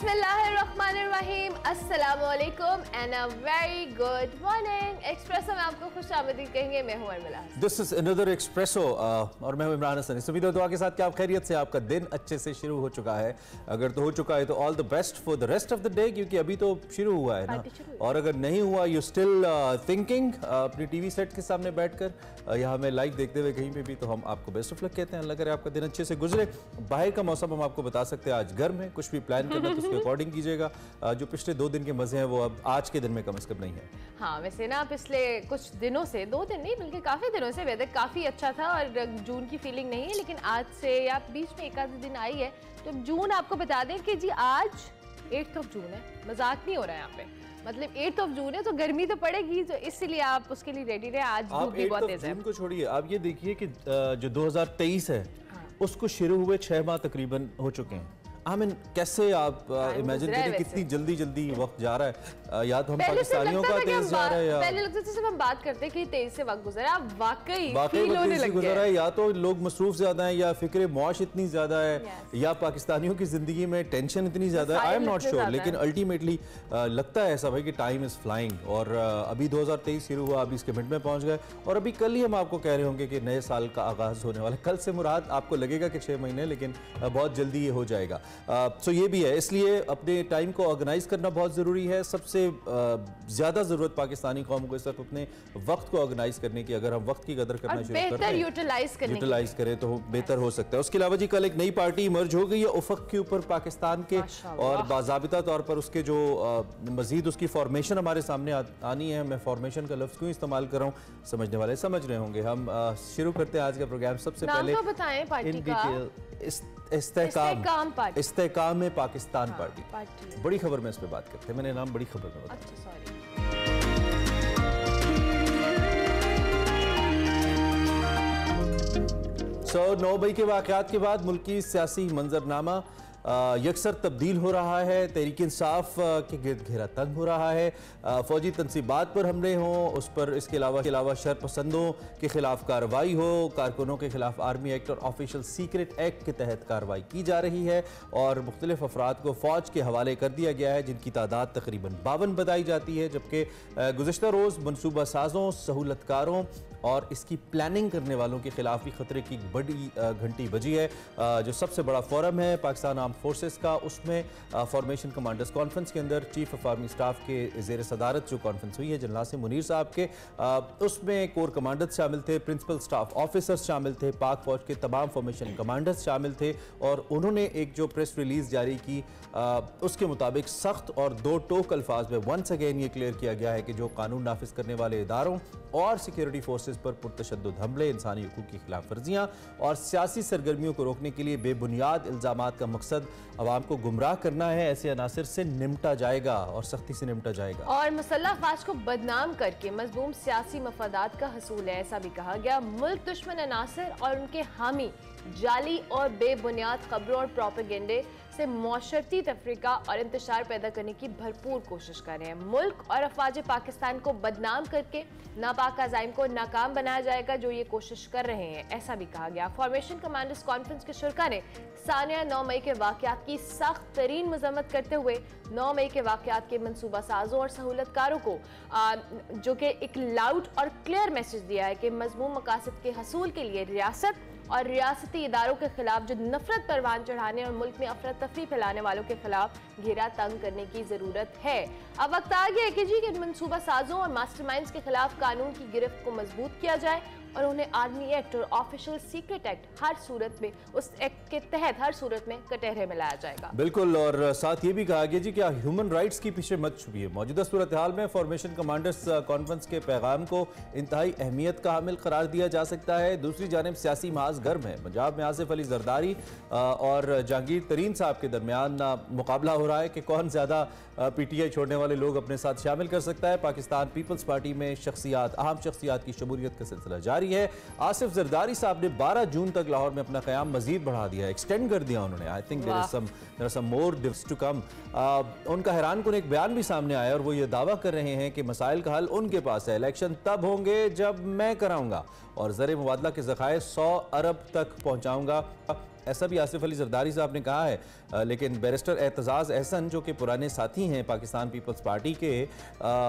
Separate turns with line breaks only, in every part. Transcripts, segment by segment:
बिस्मिल्लाहिर्रहमानिर्रहीम, अस्सलामुअलैकुम and a very good morning. Espresso में आपको खुशामदीद कहेंगे। मैं हूं Urmila.
This is another espresso और मैं हूं इमरान हसन। इस उम्मीद और दुआ के साथ कि आप खैरियत से, आपका दिन अच्छे से शुरू हो चुका है। अगर तो हो चुका है तो all the best for the rest of the day, क्योंकि अभी तो शुरू हुआ है ना। और अगर नहीं हुआ, यू स्टिल थिंकिंग अपनी टीवी सेट के सामने बैठकर या हमें लाइव देखते हुए कहीं पे भी, तो हम आपको बेस्ट ऑफ लक कहते हैं। अल्लाह करे आपका दिन अच्छे से गुजरे। बाहर का मौसम हम आपको बता सकते हैं आज गर्म है। कुछ भी प्लान करना तो उसके अकॉर्डिंग कीजिएगा। जो पिछले 2 दिन के मजे हैं वो अब आज के दिन में कम से कम नहीं है।
हाँ, वैसे ना पिछले कुछ दिनों से, 2 दिन नहीं बल्कि काफी दिनों से वेदर काफी अच्छा था और जून की फीलिंग नहीं है, लेकिन आज से या बीच में एक आध दिन आई है। तो जून आपको बता दें कि जी आज 8 जून है, मजाक नहीं हो रहा है यहाँ पे। मतलब 8 जून है तो गर्मी तो पड़ेगी, तो इसलिए आप उसके लिए रेडी रहे। आज धूप भी बहुत तेज है।
जून को छोड़िए, आप ये देखिए कि जो 2023 है उसको शुरू हुए 6 माह तकरीबन हो चुके हैं। कैसे आप इमेजिन करें कितनी जल्दी जल्दी वक्त जा रहा है। या तो हम पाकिस्तानियों का तेज जा रहा है, या
पहले लगता था जब हम बात करते कि तेज से वक्त गुजरा, वाकई
गुजर रहा है। या तो लोग मसरूफ ज्यादा हैं, या फिक्र मौश इतनी ज्यादा है, या पाकिस्तानियों की जिंदगी में टेंशन इतनी ज्यादा है। आई एम नॉट श्योर, लेकिन अल्टीमेटली लगता है ऐसा भाई कि टाइम इज फ्लाइंग। और अभी 2023 शुरू हुआ, अभी इसके मिनट में पहुंच गए, और अभी कल ही हम आपको कह रहे होंगे कि नए साल का आगाज होने वाला। कल से मुराद आपको लगेगा कि 6 महीने, लेकिन बहुत जल्दी ये हो जाएगा। सो ये भी है, इसलिए अपने टाइम को ऑर्गेनाइज करना बहुत ज़रूरी है। सबसे ज़्यादा ज़रूरत पाकिस्तानी कौम को इस वक्त अपने वक्त को ऑर्गेनाइज करने की। अगर हम वक्त की कदर करना शुरू करते हैं, यूटिलाइज करें, तो बेहतर हो सकता है। उसके अलावा जी कल एक नई पार्टी इमर्ज हो गई है उफक के ऊपर पाकिस्तान के, और बाज़ाबिता तौर पर उसके जो मज़ीद उसकी फॉर्मेशन हमारे सामने आनी है। मैं फॉर्मेशन का लफ्ज़ क्यों इस्तेमाल कर रहा हूँ, समझने वाले समझ रहे होंगे। हम शुरू करते हैं आज का प्रोग्राम। सबसे पहले इन डिटेल इस्तेहकाम में पाकिस्तान पार्टी। बड़ी खबर में इस पे बात करते हैं। मैंने नाम बड़ी खबर में बताया। 9 मई के वाक़यात के बाद मुल्की सियासी मंजरनामा यकसर तब्दील हो रहा है। तहरीक इंसाफ के गिर्द घेरा तंग हो रहा है। फौजी तनसीबात पर हमले हों, उस पर इसके अलावा शरपसंदों के खिलाफ कार्रवाई हो। कारकुनों के खिलाफ आर्मी एक्ट और ऑफिशियल सीक्रेट एक्ट के तहत कार्रवाई की जा रही है, और मुख्तलिफ अफराद को फौज के हवाले कर दिया गया है, जिनकी तादाद तकरीबन 52 बताई जाती है। जबकि गुज़िश्ता रोज़ मनसूबा साजों, सहूलतकारों और इसकी प्लानिंग करने वालों के खिलाफ भी खतरे की बड़ी घंटी बजी है। जो सबसे बड़ा फोरम है पाकिस्तान आर्म फोर्सेस का, उसमें फॉर्मेशन कमांडर्स कॉन्फ्रेंस के अंदर चीफ ऑफ आर्मी स्टाफ के ज़ेर सदारत जो कॉन्फ्रेंस हुई है जनरल नासिर मुनीर साहब के, उसमें कोर कमांडर्स शामिल थे, प्रिंसिपल स्टाफ ऑफिसर्स शामिल थे, पाक फौज के तमाम फॉर्मेशन कमांडर्स शामिल थे। और उन्होंने एक जो प्रेस रिलीज जारी की, उसके मुताबिक सख्त और 2 टोक अल्फाज में वंस अगेन ये क्लियर किया गया है कि जो कानून नाफिज करने वाले इदारों और सिक्योरिटी फोर्सेज पर पुरतशद्दुद हमले, इंसानी हुकूक की खिलाफ वर्जियाँ और सियासी सरगर्मियों को रोकने के लिए बेबुनियाद इल्ज़ामात का मकसद अवाम को गुमराह करना है, ऐसे अनासर से निमटा जाएगा और सख्ती से निमटा जाएगा।
और मुसल्लह अफवाज को बदनाम करके मजमूम सियासी मफादात का हसूल है, ऐसा भी कहा गया। मुल्क दुश्मन अनासर और उनके हामी जाली और बेबुनियाद खबरों और प्रोपेगेंडे से मौशरती तफरीका और इंतशार पैदा करने की भरपूर कोशिश कर रहे हैं। मुल्क और अफवाज पाकिस्तान को बदनाम करके नापाक अज़ाइम को नाकाम बनाया जाएगा, जो ये कोशिश कर रहे हैं, ऐसा भी कहा गया। फॉर्मेशन कमांडर्स कॉन्फ्रेंस के शुरका ने सानिया 9 मई के वाक़यात की सख्त तरीन मजम्मत करते हुए 9 मई के वाक़यात के मनसूबा साजों और सहूलतकारों को जो कि एक लाउड और क्लियर मैसेज दिया है कि मजमूम मकासद के हसूल के लिए रियासत और रियासती इदारों के खिलाफ जो नफरत परवान चढ़ाने और मुल्क में अफरा तफरी फैलाने वालों के खिलाफ घेरा तंग करने की जरूरत है। अब वक्त आ गया है कि जी के मनसूबा साजों और मास्टरमाइंड्स के खिलाफ कानून की गिरफ्त को मजबूत किया जाए, और उन्हें आर्मी एक्ट और ऑफिशियल सीक्रेट एक्ट हर सूरत में, उस एक्ट के तहत हर सूरत में कटहरे में लाया जाएगा।
बिल्कुल, और साथ ये भी कहा गया जी कि ह्यूमन राइट्स की पीछे मत छुपिए। मौजूदा सूरत हाल में फॉर्मेशन कमांडर्स कॉन्फ्रेंस के पैगाम को इंतहाई अहमियत का हामिल करार दिया जा सकता है। दूसरी जानिब सियासी महाज गर्म है। पंजाब में आसिफ अली जरदारी और जहांगीर तरीन साहब के दरमियान मुकाबला हो रहा है कि कौन ज़्यादा PTI छोड़ने वाले लोग अपने साथ शामिल कर सकता है। पाकिस्तान पीपल्स पार्टी में अहम शख्सियात की शमूलियत का सिलसिला जारी है। आसिफ जरदारी साहब ने 12 जून तक लाहौर में अपना क़याम मजीद बढ़ा दिया, एक्सटेंड कर दिया उन्होंने। I think there is some more this to come. उनका हैरानकुन एक बयान भी सामने आया, और वो ये दावा कर रहे हैं कि मसाइल का हल उनके पास है। इलेक्शन तब होंगे जब मैं कराऊंगा, और ज़र मुबादला के ज़खायर 100 अरब तक पहुंचाऊंगा। ऐसा भी आसिफ अली जरदारी साहब ने कहा है। लेकिन बैरिस्टर एतजाज़ एहसन जो कि पुराने साथी हैं पाकिस्तान पीपल्स पार्टी के,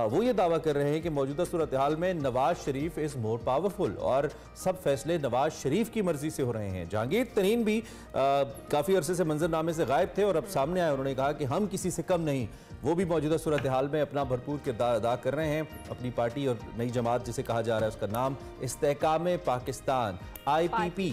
वो ये दावा कर रहे हैं कि मौजूदा सूरत हाल में Nawaz Sharif is more powerful और सब फैसले नवाज शरीफ की मर्जी से हो रहे हैं। जहांगीर तरीन भी काफ़ी अरसे से मंजरनामे से गायब थे और अब सामने आए। उन्होंने कहा कि हम किसी से कम नहीं। वो भी मौजूदा सूरत हाल में अपना भरपूर किरदार अदा कर रहे हैं। अपनी पार्टी और नई जमात जिसे कहा जा रहा है उसका नाम इस्तेहकाम पाकिस्तान, IPP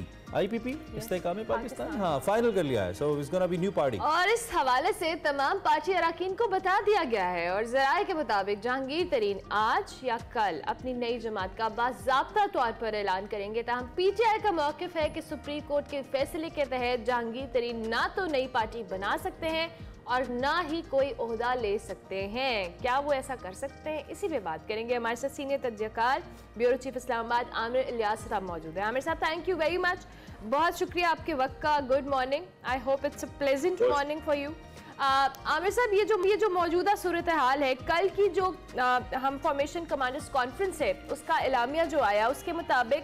इस्तेहकाम पाकिस्तान, हाँ, फाइनल कर लिया है। So it's gonna be new party.
और इस हवाले से तमाम पार्टी अरकान को बता दिया गया है और जराए के मुताबिक जहांगीर तरीन आज या कल अपनी नई जमात का बाज़ाब्ता तौर पर ऐलान करेंगे। ताहम PTI का मौक़िफ़ है कि सुप्रीम कोर्ट के फैसले के तहत जहांगीर तरीन ना तो नई पार्टी बना सकते हैं और ना ही कोई ओहदा ले सकते हैं। क्या वो ऐसा कर सकते हैं, इसी पे बात करेंगे। हमारे साथ सीनियर तज्ज़ियाकार ब्यूरो चीफ इस्लामाबाद आमिर इलियास साहब मौजूद हैं। आमिर साहब, थैंक यू वेरी मच, बहुत शुक्रिया आपके वक्त का। Good morning, I hope it's a pleasant morning for you. Aamir साहब, ये जो मौजूदा सूरत हाल है, कल की जो हम फॉर्मेशन कमांडर्स कॉन्फ्रेंस है उसका एलामिया जो आया उसके मुताबिक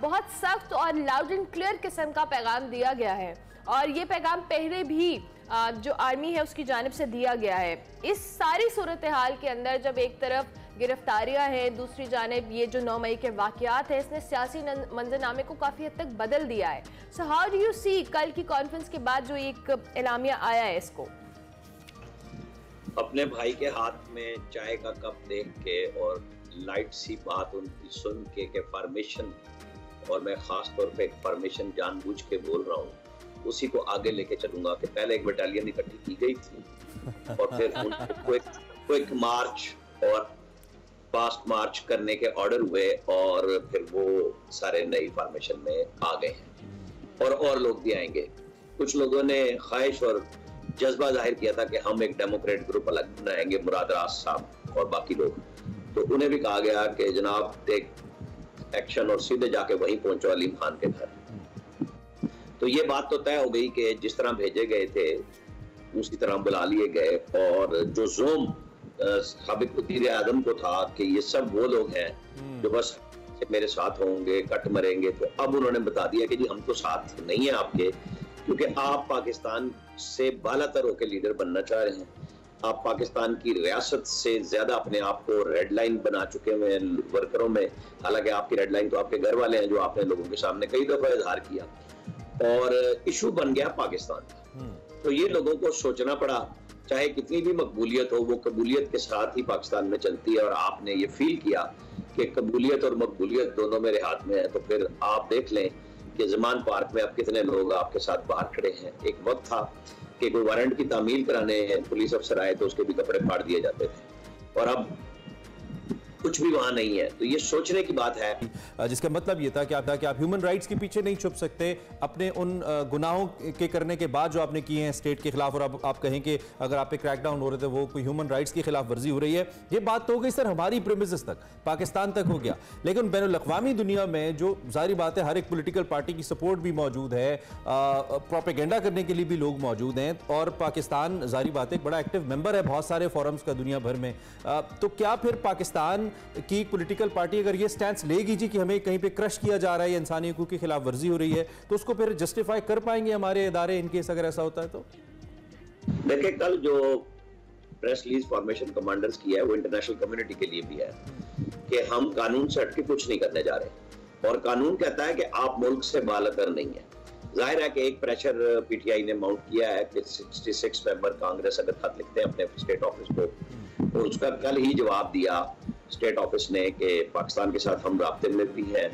बहुत सख्त और लाउड एंड क्लियर किस्म का पैगाम दिया गया है और ये पैगाम पहले भी जो आर्मी है उसकी जानिब से दिया गया है। इस सारी सूरत हाल के अंदर जब एक तरफ गिरफ्तारियां हैं, दूसरी जानिब ये जो 9 मई के वाकयात है, इसने सियासी मंजरनामे को काफ़ी हद तक बदल दिया है। So how do you see कल की कॉन्फ्रेंस के बाद जो एक एलामिया आया है इसको?
अपने भाई के हाथ में चाय का कप देख के और लाइट सी बात उनकी सुन के फॉर्मेशन, और मैं खास तौर पे एक फॉर्मेशन जानबूझ के बोल रहा हूँ, उसी को आगे लेके चलूंगा कि पहले एक बटालियन इकट्ठी की गई थी और फिर उनको क्विक मार्च और फास्ट मार्च करने के ऑर्डर हुए और फिर वो सारे नई फॉर्मेशन में आ गए हैं और लोग भी आएंगे। कुछ लोगों ने ख्वाहिश और जज्बा जाहिर किया था कि हम एक डेमोक्रेट ग्रुप अलग बनाएंगे, मुराद राज साहब और बाकी लोग, तो उन्हें भी कहा गया कि जनाब टेक एक्शन और सीधे जाके वहीं पहुंचो अलीम खान के घर। तो ये बात तो तय हो गई कि जिस तरह भेजे गए थे उसी तरह बुला लिए गए और जो जोम साबिक वज़ीर आज़म को था कि ये सब वो लोग हैं जो बस मेरे साथ होंगे, कट मरेंगे, तो अब उन्होंने बता दिया कि जी हम तो साथ नहीं है आपके, क्योंकि आप पाकिस्तान से बालातर होकर लीडर बनना चाह रहे हैं। आप पाकिस्तान की रियासत से ज्यादा अपने आप को रेड लाइन बना चुके हुए हैं वर्करों में, हालांकि आपकी रेड लाइन तो आपके घर वाले हैं जो आपने लोगों के सामने कई दफा इजहार किया और इशू बन गया पाकिस्तान। तो ये लोगों को सोचना पड़ा, चाहे कितनी भी मकबूलियत हो, वो कबूलियत के साथ ही पाकिस्तान में चलती है और आपने ये फील किया कि कबूलियत और मकबूलियत दोनों मेरे हाथ में है, तो फिर आप देख लें कि ज़मान पार्क में अब कितने लोग आपके साथ बाहर खड़े हैं। एक वक्त था कि कोई वारंट की तामील कराने पुलिस अफसर आए तो उसके भी कपड़े फाड़ दिए जाते थे और अब कुछ भी वहां नहीं है। तो ये सोचने की बात है,
जिसका मतलब ये था कि आप ह्यूमन राइट्स के पीछे नहीं छुप सकते अपने उन गुनाहों के करने के बाद जो आपने किए हैं स्टेट के खिलाफ, और आप कहें कि अगर आप पे क्रैकडाउन हो रहे थे वो कोई ह्यूमन राइट्स की खिलाफ वर्जी हो रही है। ये बात तो हो गई सर हमारी प्रेमिसेस तक, पाकिस्तान तक हो गया, लेकिन बैनुल-अक़वामी दुनिया में जो जाहिर बात है हर एक पॉलिटिकल पार्टी की सपोर्ट भी मौजूद है, प्रोपेगेंडा करने के लिए भी लोग मौजूद हैं और पाकिस्तान जाहिर बात है एक बड़ा एक्टिव मेंबर है बहुत सारे फोरम्स का दुनिया भर में। तो क्या फिर पाकिस्तान की पॉलिटिकल पार्टी अगर ये स्टैंड लेगी जी कि हमें कहीं पे क्रश किया जा रहा है, इंसानी हकूक़ की खिलाफ वर्जी हो रही है, तो उसको फिर जस्टिफाई कर पाएंगे हमारे इदारे इन केस अगर ऐसा होता है? तो
देखिए, कल जो प्रेस रिलीज फॉर्मेशन कमांडर्स की है वो इंटरनेशनल कम्युनिटी के लिए भी है कि हम कानून से हटके कुछ नहीं करने जा रहे और कानून कहता है कि आप मुल्क से बालतर नहीं है। जाहिर है कि एक प्रेशर पीटीआई ने माउंट किया है कि 66 मेंबर कांग्रेस अगर खत लिखते हैं अपने स्टेट ऑफिस को, तो उसका कल ही जवाब दिया स्टेट ऑफिस ने कि पाकिस्तान के साथ हम राब्ते में भी हैं।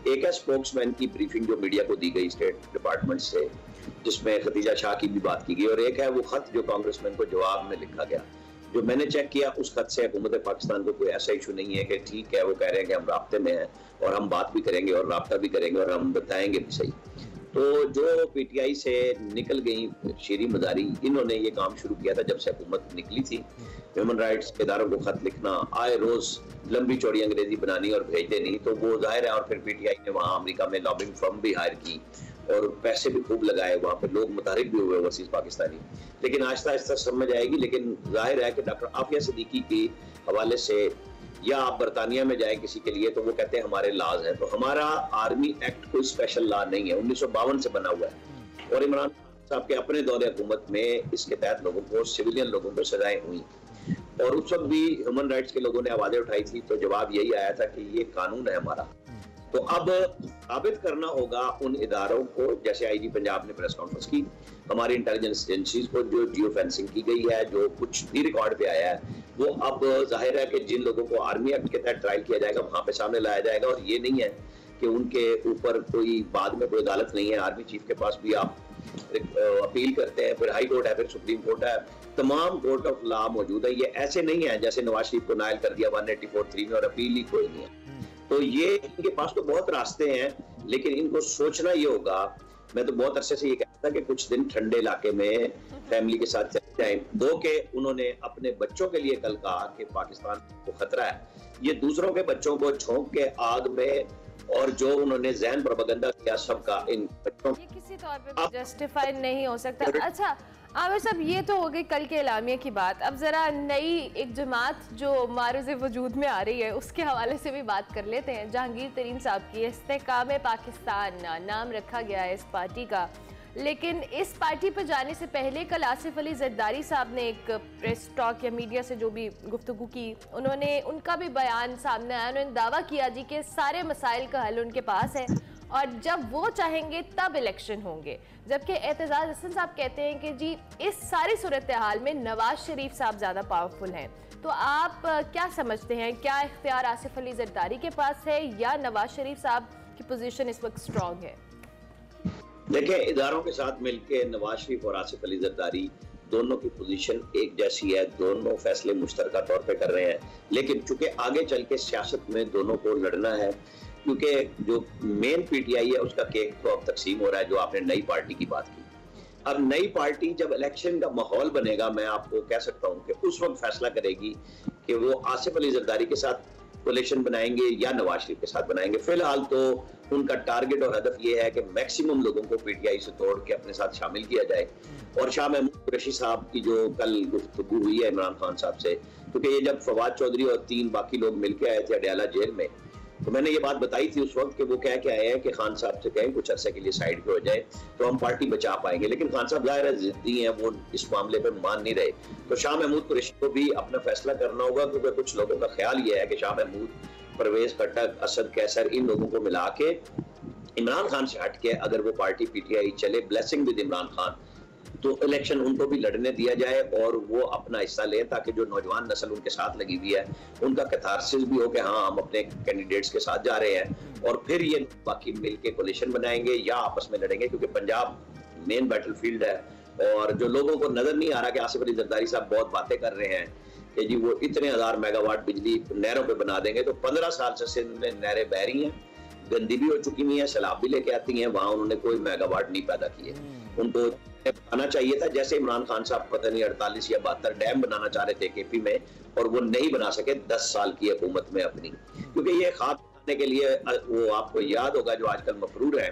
एक है स्पोक्समैन की ब्रीफिंग जो मीडिया को दी गई स्टेट डिपार्टमेंट से, जिसमें खतीजा शाह की भी बात की गई, और एक है वो खत जो कांग्रेसमैन को जवाब में लिखा गया। जो मैंने चेक किया उस खत से हुकूमत पाकिस्तान को कोई ऐसा इशू नहीं है कि ठीक है वो कह रहे हैं कि हम राब्ते में हैं और हम बात भी करेंगे और राब्ता भी करेंगे और हम बताएंगे भी सही। तो जो पीटीआई से निकल गई शीरी मजारी, इन्होंने ये काम शुरू किया था जब से हुकूमत निकली थी, ह्यूमन राइट्स इदारों को खत लिखना, आए रोज लंबी चौड़ी अंग्रेजी बनानी और भेज देनी। तो वो जाहिर है, और फिर पीटीआई ने वहाँ अमेरिका में लॉबिंग फर्म भी हायर की और पैसे भी खूब लगाए, वहाँ पे लोग मुतारिफ भी हुए ओवरसीज पाकिस्तानी। लेकिन आहिस्ता आहिस्ता समझ आएगी। लेकिन जाहिर है कि डॉक्टर आफिया सिद्दीकी के हवाले से, या आप बरतानिया में जाए किसी के लिए तो वो कहते हैं हमारे लॉज हैं, तो हमारा आर्मी एक्ट कोई स्पेशल लॉ नहीं है, 1952 से बना हुआ है और इमरान साहब के अपने दौरे हुकूमत में इसके तहत लोगों को, सिविलियन लोगों को सजाएं हुई और उस वक्त भी ह्यूमन राइट्स के लोगों ने आवाजें उठाई थी, तो जवाब यही आया था कि ये कानून है हमारा। तो अब साबित करना होगा उन इदारों को, जैसे आईजी पंजाब ने प्रेस कॉन्फ्रेंस की, हमारी इंटेलिजेंस एजेंसीज को, जो जियो फेंसिंग की गई है, जो कुछ भी रिकॉर्ड पे आया है, वो अब जाहिर है कि जिन लोगों को आर्मी एक्ट के तहत ट्रायल किया जाएगा वहां पे सामने लाया जाएगा। और ये नहीं है कि उनके ऊपर कोई बाद में कोई अदालत नहीं है, आर्मी चीफ के पास भी आप अपील करते हैं, फिर हाई कोर्ट है, फिर सुप्रीम कोर्ट है, तमाम कोर्ट ऑफ लॉ मौजूद है। ये ऐसे नहीं है जैसे नवाज शरीफ को नायल कर दिया 184(3) में और अपील ही कोई नहीं है। तो ये इनके पास तो बहुत रास्ते हैं, लेकिन इनको सोचना ये होगा। मैं तो बहुत अरसे से ये कहता था कि कुछ दिन ठंडे इलाके में फैमिली के साथ चले जाएं, दो के उन्होंने अपने बच्चों के लिए कल कहा कि पाकिस्तान को खतरा है, ये दूसरों के बच्चों को झोंक के आग में, और जो उन्होंने जहन प्रोपेगेंडा किया सबका, इन बच्चों
ये किसी तौर पे जस्टिफाई नहीं हो सकता। अच्छा आमिर साहब, ये तो हो गई कल के एलामिया की बात। अब जरा नई एक जमात जो मारूज़ वजूद में आ रही है उसके हवाले से भी बात कर लेते हैं। जहांगीर तरीन साहब की इस्तेकाम पाकिस्तान नाम रखा गया है इस पार्टी का, लेकिन इस पार्टी पर जाने से पहले कल आसिफ अली जरदारी साहब ने एक प्रेस टॉक या मीडिया से जो भी गुफ्तगू की, उनका भी बयान सामने आया। उन्होंने दावा किया जी कि सारे मसाइल का हल उनके पास है और जब वो चाहेंगे तब इलेक्शन होंगे, जबकि एतजाज हसन साहब कहते हैं कि जी इस सारी सूरत हाल में नवाज शरीफ साहब ज़्यादा पावरफुल हैं। तो आप क्या समझते हैं, क्या इख्तियार आसिफ अली जरदारी के पास है या नवाज शरीफ साहब की पोजीशन इस वक्त स्ट्रॉन्ग है?
देखिए, इदारों के साथ मिलकर नवाज शरीफ और आसिफ अली जरदारी दोनों की पोजीशन एक जैसी है, दोनों फैसले मुश्तरका तौर पे कर रहे हैं, लेकिन चूंकि आगे चल के सियासत में दोनों को लड़ना है, क्योंकि जो मेन पीटीआई है उसका केक तो अब तकसीम हो रहा है, जो आपने नई पार्टी की बात की। अब नई पार्टी जब इलेक्शन का माहौल बनेगा, मैं आपको कह सकता हूं कि उस वक्त फैसला करेगी कि वो आसिफ अली जरदारी के साथ कोalition बनाएंगे या नवाज शरीफ के साथ बनाएंगे। फिलहाल तो उनका टारगेट और हदफ ये है कि मैक्सिमम लोगों को पीटीआई से तोड़ के अपने साथ शामिल किया जाए। और शाह महमूद कुरैशी साहब की जो कल गुफ्तगू हुई है इमरान खान साहब से, क्योंकि ये जब फवाद चौधरी और 3 बाकी लोग मिलकर आए थे अडयाला जेल में, तो मैंने ये बात बताई थी उस वक्त कि वो कह के आए हैं कि खान साहब से कहें कुछ अरसे के लिए साइड पे हो जाए तो हम पार्टी बचा पाएंगे। लेकिन खान साहब जाहिर है जिद्दी हैं, वो इस मामले पे मान नहीं रहे। तो शाह महमूद कुरैशी को भी अपना फैसला करना होगा, क्योंकि कुछ लोगों का ख्याल ये है कि शाह महमूद, परवेज खट्टक, असद कैसर, इन लोगों को मिला के इमरान खान से हट के अगर वो पार्टी पीटीआई चले, ब्लेसिंग विद इमरान खान, तो इलेक्शन उनको भी लड़ने दिया जाए और वो अपना हिस्सा लें, ताकि जो नौजवान नस्ल उनके साथ लगी हुई है उनका कैथारसिस भी हो कि हाँ हम अपने कैंडिडेट्स के साथ जा रहे हैं, और फिर ये बाकी मिलके कोलिशन बनाएंगे या आपस में लड़ेंगे। क्योंकि पंजाब मेन बैटलफील्ड है और जो लोगों को नजर नहीं आ रहा कि आसिफ अली जरदारी साहब बहुत बातें कर रहे हैं कि जी वो इतने 1000 मेगावाट बिजली नहरों पे बना देंगे, तो 15 साल से सिंध में नहरें बह रही हैं, गंदी भी हो चुकी हुई है, सैलाब भी लेके आती हैं, वहां उन्होंने कोई मेगावाट नहीं पैदा किए। उनको बनाना चाहिए था, जैसे इमरान खान साहब पता नहीं 48 या 72 डैम बनाना चाह रहे थे केपी में और वो नहीं बना सके 10 साल की हुकूमत में अपनी, क्योंकि ये ख्वाब बनाने के लिए वो आपको याद होगा जो आजकल मफरूर है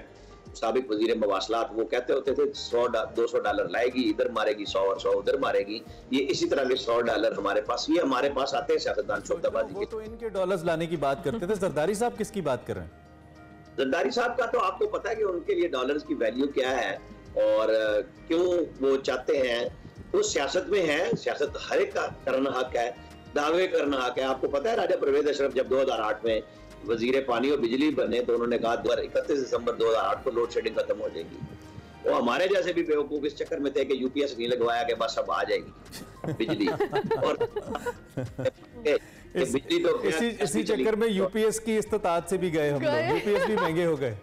साबिक वजीर मवासलात, वो कहते होते थे $100-200 लाएगी, इधर मारेगी 100 और 100 उधर मारेगी। ये इसी तरह के $100 हमारे पास, ये हमारे पास आते हैं सियासतदान शोबदाबाजी के।
तो इनके डॉलर्स लाने की बात करते थे, जरदारी साहब किसकी बात कर रहे हैं?
जरदारी साहब का तो आपको पता है कि उनके लिए डॉलर्स की वैल्यू क्या है और क्यों वो चाहते हैं। वो सियासत में है, सियासत हर एक का करना हक है, दावे करना हक है। आपको पता है राजा परवेज अशरफ जब 2008 में वजीर पानी और बिजली बने तो उन्होंने कहा 31 दिसंबर 2008 को लोड शेडिंग खत्म हो जाएगी। वो हमारे जैसे भी बेवकूफ इस चक्कर में थे कि यूपीएस नहीं लगवाया कि बस अब आ जाएगी बिजली और बिजली तो
इसी चक्कर में यूपीएस की इस्तात से भी गए हम लोग, यूपीएस भी महंगे हो गए।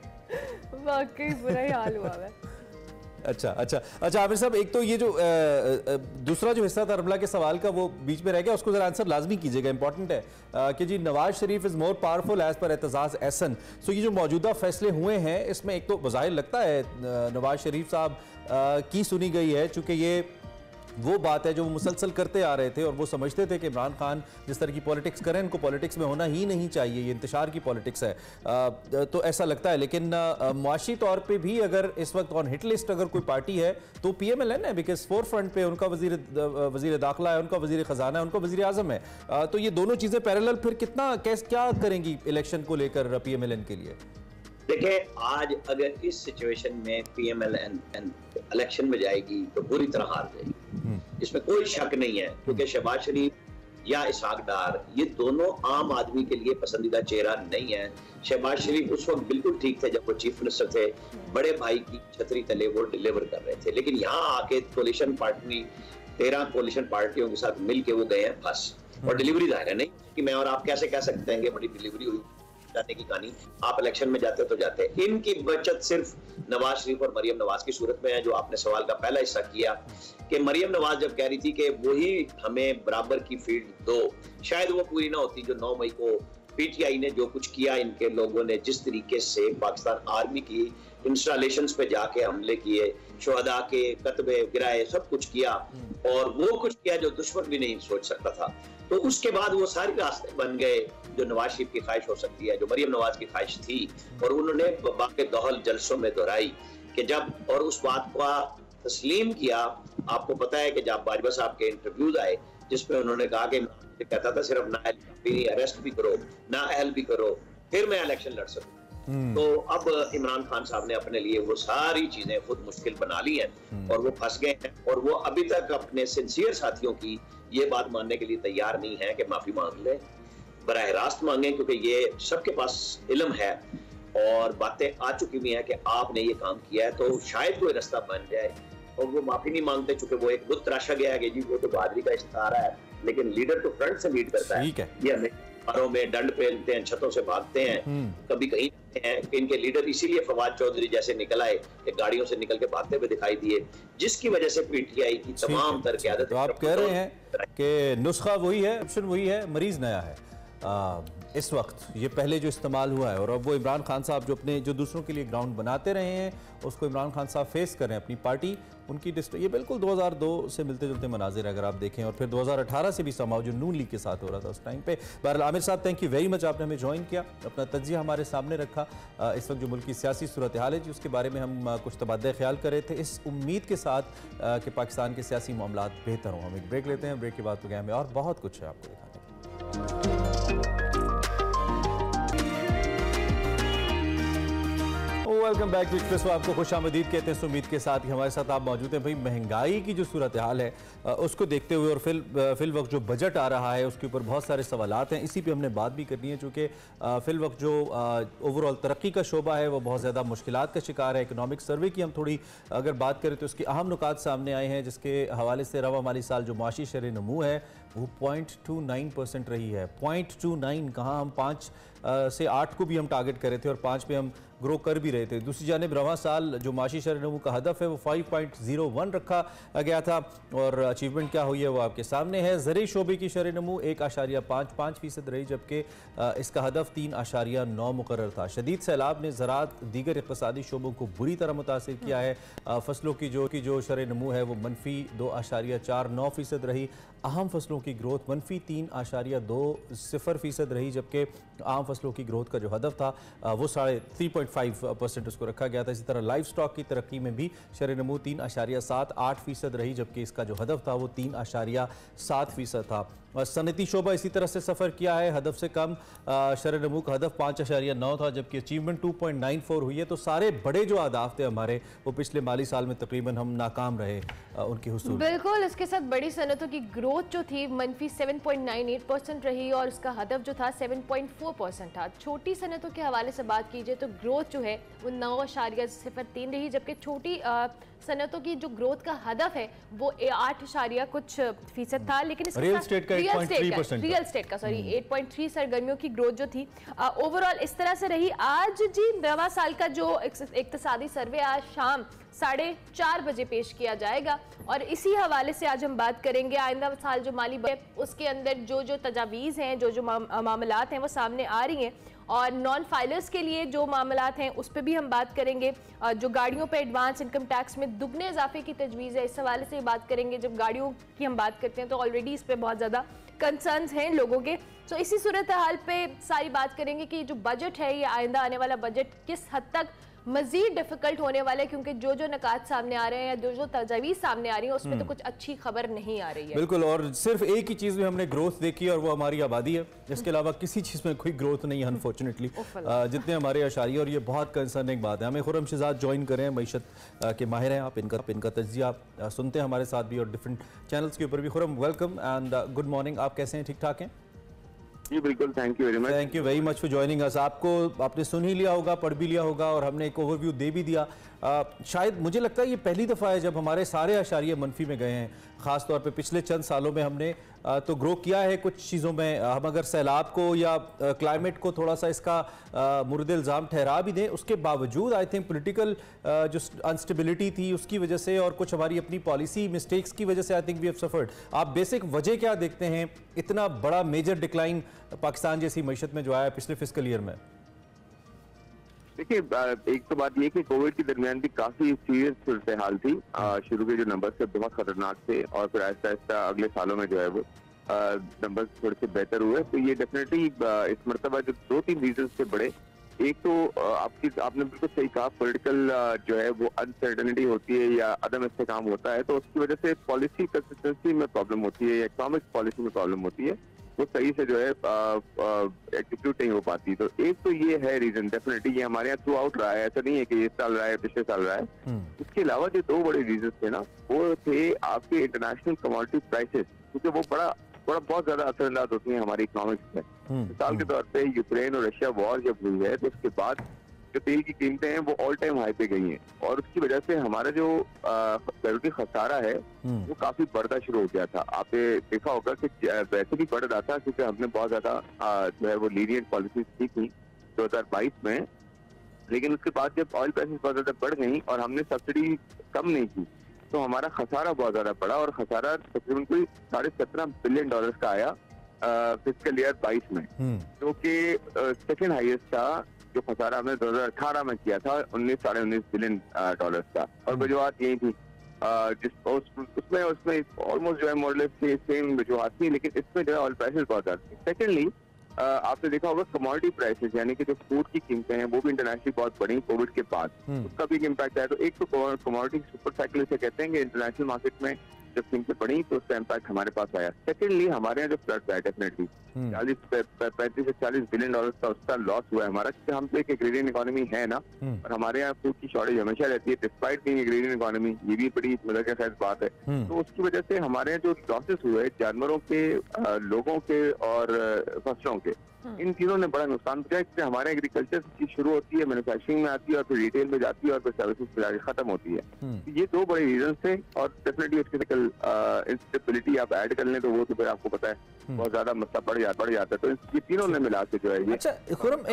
वाकई बुरा ही हाल हुआ है।
अच्छा आमिर साहब, एक तो ये जो दूसरा जो हिस्सा था रमला के सवाल का वो बीच में रह गया, उसको जरा आंसर लाजमी कीजिएगा, इंपॉर्टेंट है कि जी Nawaz Sharif is more powerful as पर एतजाज एहसन। सो ये जो मौजूदा फैसले हुए हैं इसमें एक तो बज़ाहिर लगता है नवाज शरीफ साहब की सुनी गई है, चूंकि ये वो बात है जो वो मुसलसल करते आ रहे थे और वो समझते थे कि इमरान खान जिस तरह की पॉलिटिक्स करें इनको पॉलिटिक्स में होना ही नहीं चाहिए, ये इंतशार की पॉलिटिक्स है, तो ऐसा लगता है। लेकिन मुआशी तौर पे भी अगर इस वक्त ऑन हिट लिस्ट अगर कोई पार्टी है तो PMLN है, बिकॉज फोर फ्रंट पे उनका वजीर दाखिला है, उनका वजीर खजाना है, उनका वजीर आजम है। तो ये दोनों चीज़ें पैरेलल फिर क्या करेंगी इलेक्शन को लेकर PMLN के लिए?
देखिए, आज अगर इस सिचुएशन में PMLN इलेक्शन में जाएगी तो बुरी तरह हार जाएगी, इसमें कोई शक नहीं है, क्योंकि शहबाज शरीफ या इसहाक डार ये दोनों आम आदमी के लिए पसंदीदा चेहरा नहीं है। शहबाज शरीफ उस वक्त बिल्कुल ठीक थे जब वो चीफ मिनिस्टर थे, बड़े भाई की छतरी तले वो डिलीवर कर रहे थे, लेकिन यहाँ आके कोलिशन पार्टी 13 कोलिशन पार्टियों के साथ मिलके वो गए हैं फंस, और डिलीवरी जाएगा नहीं कि मैं और आप कैसे कह सकते हैं कि बड़ी डिलीवरी हुई जाने की कहानी। आप इलेक्शन में जाते तो जाते हैं। इनकी बचत सिर्फ नवाज शरीफ और मरियम नवाज की सूरत में है, जो आपने सवाल का पहला हिस्सा किया कि मरियम नवाज जब कह रही थी कि वही हमें बराबर की फील्ड दो, शायद वो पूरी ना होती। जो 9 मई को पीटीआई ने जो कुछ किया, इनके लोगों ने जिस तरीके से पाकिस्तान आर्मी की इंस्टॉलेशंस पे जाके हमले किए, शुहदा के कतबे गिराए, सब कुछ किया, और वो कुछ किया जो दुश्मन भी नहीं सोच सकता था। तो उसके बाद वो सारे रास्ते बन गए जो नवाज शरीफ की ख्वाहिश हो सकती है, जो मरियम नवाज की ख्वाहिश थी, और उन्होंने बाकी दोहल जलसों में दोहराई कि जब, और उस बात का तस्लीम किया। आपको पता है कि जब बाजवा साहब के इंटरव्यूज आए जिसमें उन्होंने कहा कि कहता था सिर्फ ना अरेस्ट भी करो, ना अहल भी करो, फिर मैं इलेक्शन लड़ सकूं। तो अब इमरान खान साहब ने अपने लिए वो सारी चीजें खुद मुश्किल बना ली हैं और वो फंस गए हैं, और वो अभी तक अपने सिंसियर साथियों की ये बात मानने के लिए तैयार नहीं है कि माफी मांग ले, बराह रास्त मांगे, क्योंकि ये सबके पास इल्म है और बातें आ चुकी भी हैं कि आपने ये काम किया है, तो शायद कोई रास्ता बन जाए। और वो माफी नहीं मांगते, चूंकि वो एक बुत तराशा गया है कि जी वो तो बहादुरी का इश्तिहार है, लेकिन लीडर तो फ्रंट से लीड करता है। ये हमें बारों में डंड पहनते हैं, छतों से भागते हैं, कभी कहीं जाते हैं। इनके लीडर इसीलिए फवाद चौधरी जैसे निकल आए कि गाड़ियों से निकल के भागते हुए दिखाई दिए, जिसकी वजह से पीटीआई की तमाम तर क़यादत।
तो आप कह रहे हैं कि नुस्खा वही है, ऑप्शन वही है, मरीज नया है। इस वक्त ये पहले जो इस्तेमाल हुआ है, और अब वो इमरान खान साहब जो दूसरों के लिए ग्राउंड बनाते रहे हैं, उसको इमरान खान साहब फेस कर रहे हैं। अपनी पार्टी उनकी ये बिल्कुल 2002 से मिलते जुलते मनाजिर अगर आप देखें, और फिर 2018 से भी समाव जो नून लीग के साथ हो रहा था उस टाइम पे। बहरहाल आमिर साहब, थैंक यू वेरी मच, आपने हमें ज्वाइन किया, अपना तज्जिया हमारे सामने रखा। इस वक्त जो मुल्क की सियासी सूरत हाल है जी, उसके बारे में हम कुछ तबादला ख्याल कर रहे थे, इस उम्मीद के साथ कि पाकिस्तान के सियासी मामलात बेहतर हों। हम एक ब्रेक लेते हैं, ब्रेक के बाद प्रोग्राम में और बहुत कुछ है आपको दिखाने। Welcome back to express. आपको खुश आमदीद कहते हैं इस उम्मीद के साथ कि हमारे साथ आप मौजूद हैं। भाई, महंगाई की जो सूरत हाल है उसको देखते हुए, और फिल वक्त जो बजट आ रहा है उसके ऊपर बहुत सारे सवालात हैं, इसी पे हमने बात भी करनी है, चूँकि फिल वक्त जो ओवरऑल तरक्की का शोबा है वो बहुत ज़्यादा मुश्किलात का शिकार है। इकनॉमिक सर्वे की हम थोड़ी अगर बात करें तो उसके अहम नुकात सामने आए हैं, जिसके हवाले से रवा माली साल जो माशी शरह नमू है वो 0.29% रही है। 0.29 कहाँ, हम 5 से 8 को भी हम टारगेट कर रहे थे और 5 पे हम ग्रो कर भी रहे थे। दूसरी जानिब रवा साल जो माशी शरह नमू का हदफ है वो 5.01 रखा गया था, और अचीवमेंट क्या हुई है वो आपके सामने है। ज़रूरी शोबे की शरह नमू 1.55% रही, जबकि इसका हदफ 3.9 मुकर्रर था। शदीद सैलाब ने ज़राअत दीगर इक़्तिसादी शोबों को बुरी तरह मुतासिर किया है। फसलों की जो शरह नमू है वो -2.49% रही। अहम फसलों की ग्रोथ -3.20% रही, जबकि आम फसलों की ग्रोथ का जो हदफ था वो 3.5% उसको रखा गया था। इसी तरह लाइफ स्टॉक की तरक्की में भी शरह नमू 3.78% रही, जबकि इसका जो हदफ था वो 3.7% था। और सनती शोबा इसी तरह से सफ़र किया है, हदफ से कम। शरह नमू का हदफ 5.9 था, जबकि अचीवमेंट 2.94 हुई है। तो सारे बड़े जो अहदाफ थे हमारे वो पिछले माली साल में तकरीबन हम नाकाम रहे उनकी हुसूल।
बिल्कुल, इसके साथ बड़ी सनतों की ग्रोथ जो थी -7.98% रही, और उसका हदफ जो था 7.4% था। छोटी सनतों के हवाले से बात कीजिए तो ग्रोथ जो है वो 9.03 रही, जबकि छोटी सनतों की जो ग्रोथ का हदफ है वो 8% था। लेकिन
रियल स्टेट का
8.3 सरगर्मियों की ग्रोथ जो थी ओवरऑल इस तरह से रही। आज जी रवा साल का जो इक्तिसादी सर्वे आज शाम 4:30 बजे पेश किया जाएगा, और इसी हवाले से आज हम बात करेंगे आइंदा साल जो माली उसके अंदर जो तजावीज़ हैं, जो मामलात हैं वो सामने आ रही हैं, और नॉन फाइलर्स के लिए जो मामलात हैं उस पर भी हम बात करेंगे। जो गाड़ियों पे एडवांस इनकम टैक्स में दुगने इजाफे की तजवीज़ है, इस हवाले से बात करेंगे। जब गाड़ियों की हम बात करते हैं तो ऑलरेडी इस पर बहुत ज़्यादा कंसर्न्स हैं लोगों के, तो इसी सूरत हाल पे सारी बात करेंगे कि जो बजट है, ये आइंदा आने वाला बजट किस हद तक मजीद डिफिकल्ट होने वाला है, क्योंकि जो जो नकात सामने आ रहे हैं या जो तजवीज़ सामने आ रही है उसमें तो कुछ अच्छी खबर नहीं आ रही है।
बिल्कुल, और सिर्फ एक ही चीज़ में हमने ग्रोथ देखी है और वो हमारी आबादी है। इसके अलावा किसी चीज़ में कोई ग्रोथ नहीं है अनफॉर्चुनेटली, जितने हमारे अशारी, और ये बहुत कंसर्निंग बात है। हमें खुर्रम शहजाद ज्वाइन करें, मईशत के माहिर हैं, आप इनका तज्जिया सुनते हैं हमारे साथ भी और डिफरेंट चैनल्स के ऊपर भी। Khurram, welcome and good morning. आप कैसे हैं? ठीक ठाक हैं?
जी बिल्कुल, thank you very much
for joining us. आपने सुन ही लिया होगा, पढ़ भी लिया होगा और हमने एक ओवरव्यू दे भी दिया। शायद मुझे लगता है ये पहली दफ़ा है जब हमारे सारे अशारिये मनफी में गए हैं। ख़ास तौर पे पिछले चंद सालों में हमने तो ग्रो किया है कुछ चीज़ों में। हम अगर सैलाब को या क्लाइमेट को थोड़ा सा इसका मुर्द इल्ज़ाम ठहरा भी दें, उसके बावजूद आई थिंक पॉलिटिकल जो अनस्टेबिलिटी थी उसकी वजह से और कुछ हमारी अपनी पॉलिसी मिस्टेक्स की वजह से I think we have suffered. आप बेसिक वजह क्या देखते हैं इतना बड़ा मेजर डिक्लाइन पाकिस्तान जैसी मईशत में जो आया पिछले फिस्कल ईयर में?
देखिए, एक तो बात ये कि कोविड के दरमियान भी काफी सीरियस सूरत हाल थी। शुरू के जो नंबर थे बहुत खतरनाक थे और फिर आहिस्ता आहिस्ता अगले सालों में जो है वो नंबर थोड़े से बेहतर हुए। तो ये डेफिनेटली इस मरतबा जो 2-3 रीजन से बड़े, एक तो आपने बिल्कुल सही कहा, पॉलिटिकल जो है वो अनसर्टेनिटी होती है या अदम इस्तेकाम होता है, तो उसकी वजह से पॉलिसी कंसिस्टेंसी में प्रॉब्लम होती है या इकोनॉमिक पॉलिसी में प्रॉब्लम होती है, वो सही से जो है एग्जीक्यूट नहीं हो पाती। तो एक तो ये है रीजन, डेफिनेटली ये हमारे यहाँ थ्रू आउट रहा है, ऐसा नहीं है कि इस साल रहा है पिछले साल रहा है। इसके अलावा जो 2 बड़े रीजन थे ना, वो थे आपके इंटरनेशनल कमोडिटी प्राइसेस, क्योंकि वो बहुत ज्यादा असरअंदाज होती है हमारी इकोनॉमिक्स में। मिसाल के तौर पे यूक्रेन और रशिया वॉर जब हुई है तो उसके बाद जो तेल की कीमतें हैं वो ऑल टाइम हाई पे गई हैं और उसकी वजह से हमारा जो बैरूनी खसारा है वो काफी बढ़ना शुरू हो गया था। आपने देखा होगा कि वैसे भी बढ़ रहा था क्योंकि हमने बहुत ज्यादा जो है वो लीनियंट पॉलिसीज की थी 2022 में, लेकिन उसके बाद जब ऑयल प्राइसेस बहुत ज्यादा बढ़ गई और हमने सब्सिडी कम नहीं की तो हमारा खसारा बहुत ज्यादा बढ़ा और खसारा तकरीबन कोई $17.5 बिलियन का आया फिस्कल ईयर 22 में, जो कि सेकेंड हाईएस्ट था जो खसारा हमने 2018 में किया था $19.5 बिलियन का। और वजूहत यही थी, उसमें ऑलमोस्ट जो है मॉडल सेम वजूहत थी, लेकिन इसमें जो है ऑयल प्राइसेस बहुत ज्यादा थी। सेकेंडली आपने देखा होगा कमोडिटी प्राइसेस यानी कि जो फूड की कीमतें हैं वो भी इंटरनेशनली बहुत बढ़ी कोविड के बाद, उसका भी इम्पैक्ट आया। तो एक तो कमोडिटी सुपर साइकिल से कहते हैं कि इंटरनेशनल मार्केट में जब कीमतें बढ़ी तो उसका इम्पैक्ट हमारे पास आया। सेकेंडली हमारे यहाँ जो फ्लड है डेफिनेटली 35 से $40 बिलियन का उसका लॉस हुआ है हमारा, क्योंकि हम तो एक एग्रेरियन इकोनॉमी है ना, और हमारे यहाँ फूड की शॉर्टेज हमेशा रहती है डिस्पाइट बीइंग एग्रेरियन इकोनॉमी, ये भी बड़ी मदद के साथ बात है। तो उसकी वजह से हमारे यहाँ जो लॉसेस हुए जानवरों के, लोगों के और फसलों के, इन चीजों ने बड़ा नुकसान किया। इससे हमारे एग्रीकल्चर चीज शुरू होती है, मैन्युफैक्चरिंग में आती है और फिर रिटेल में जाती है और फिर सर्विसेज पे जाके खत्म होती है। ये 2 बड़े रीजन थे और डेफिनेटली उसके इंस्टेबिलिटी आप ऐड कर लें तो वो तो फिर आपको पता है बहुत ज्यादा मसला बढ़ जाता है। तो ये तीनों ने मिला के जो है ये।
अच्छा खुर्रम,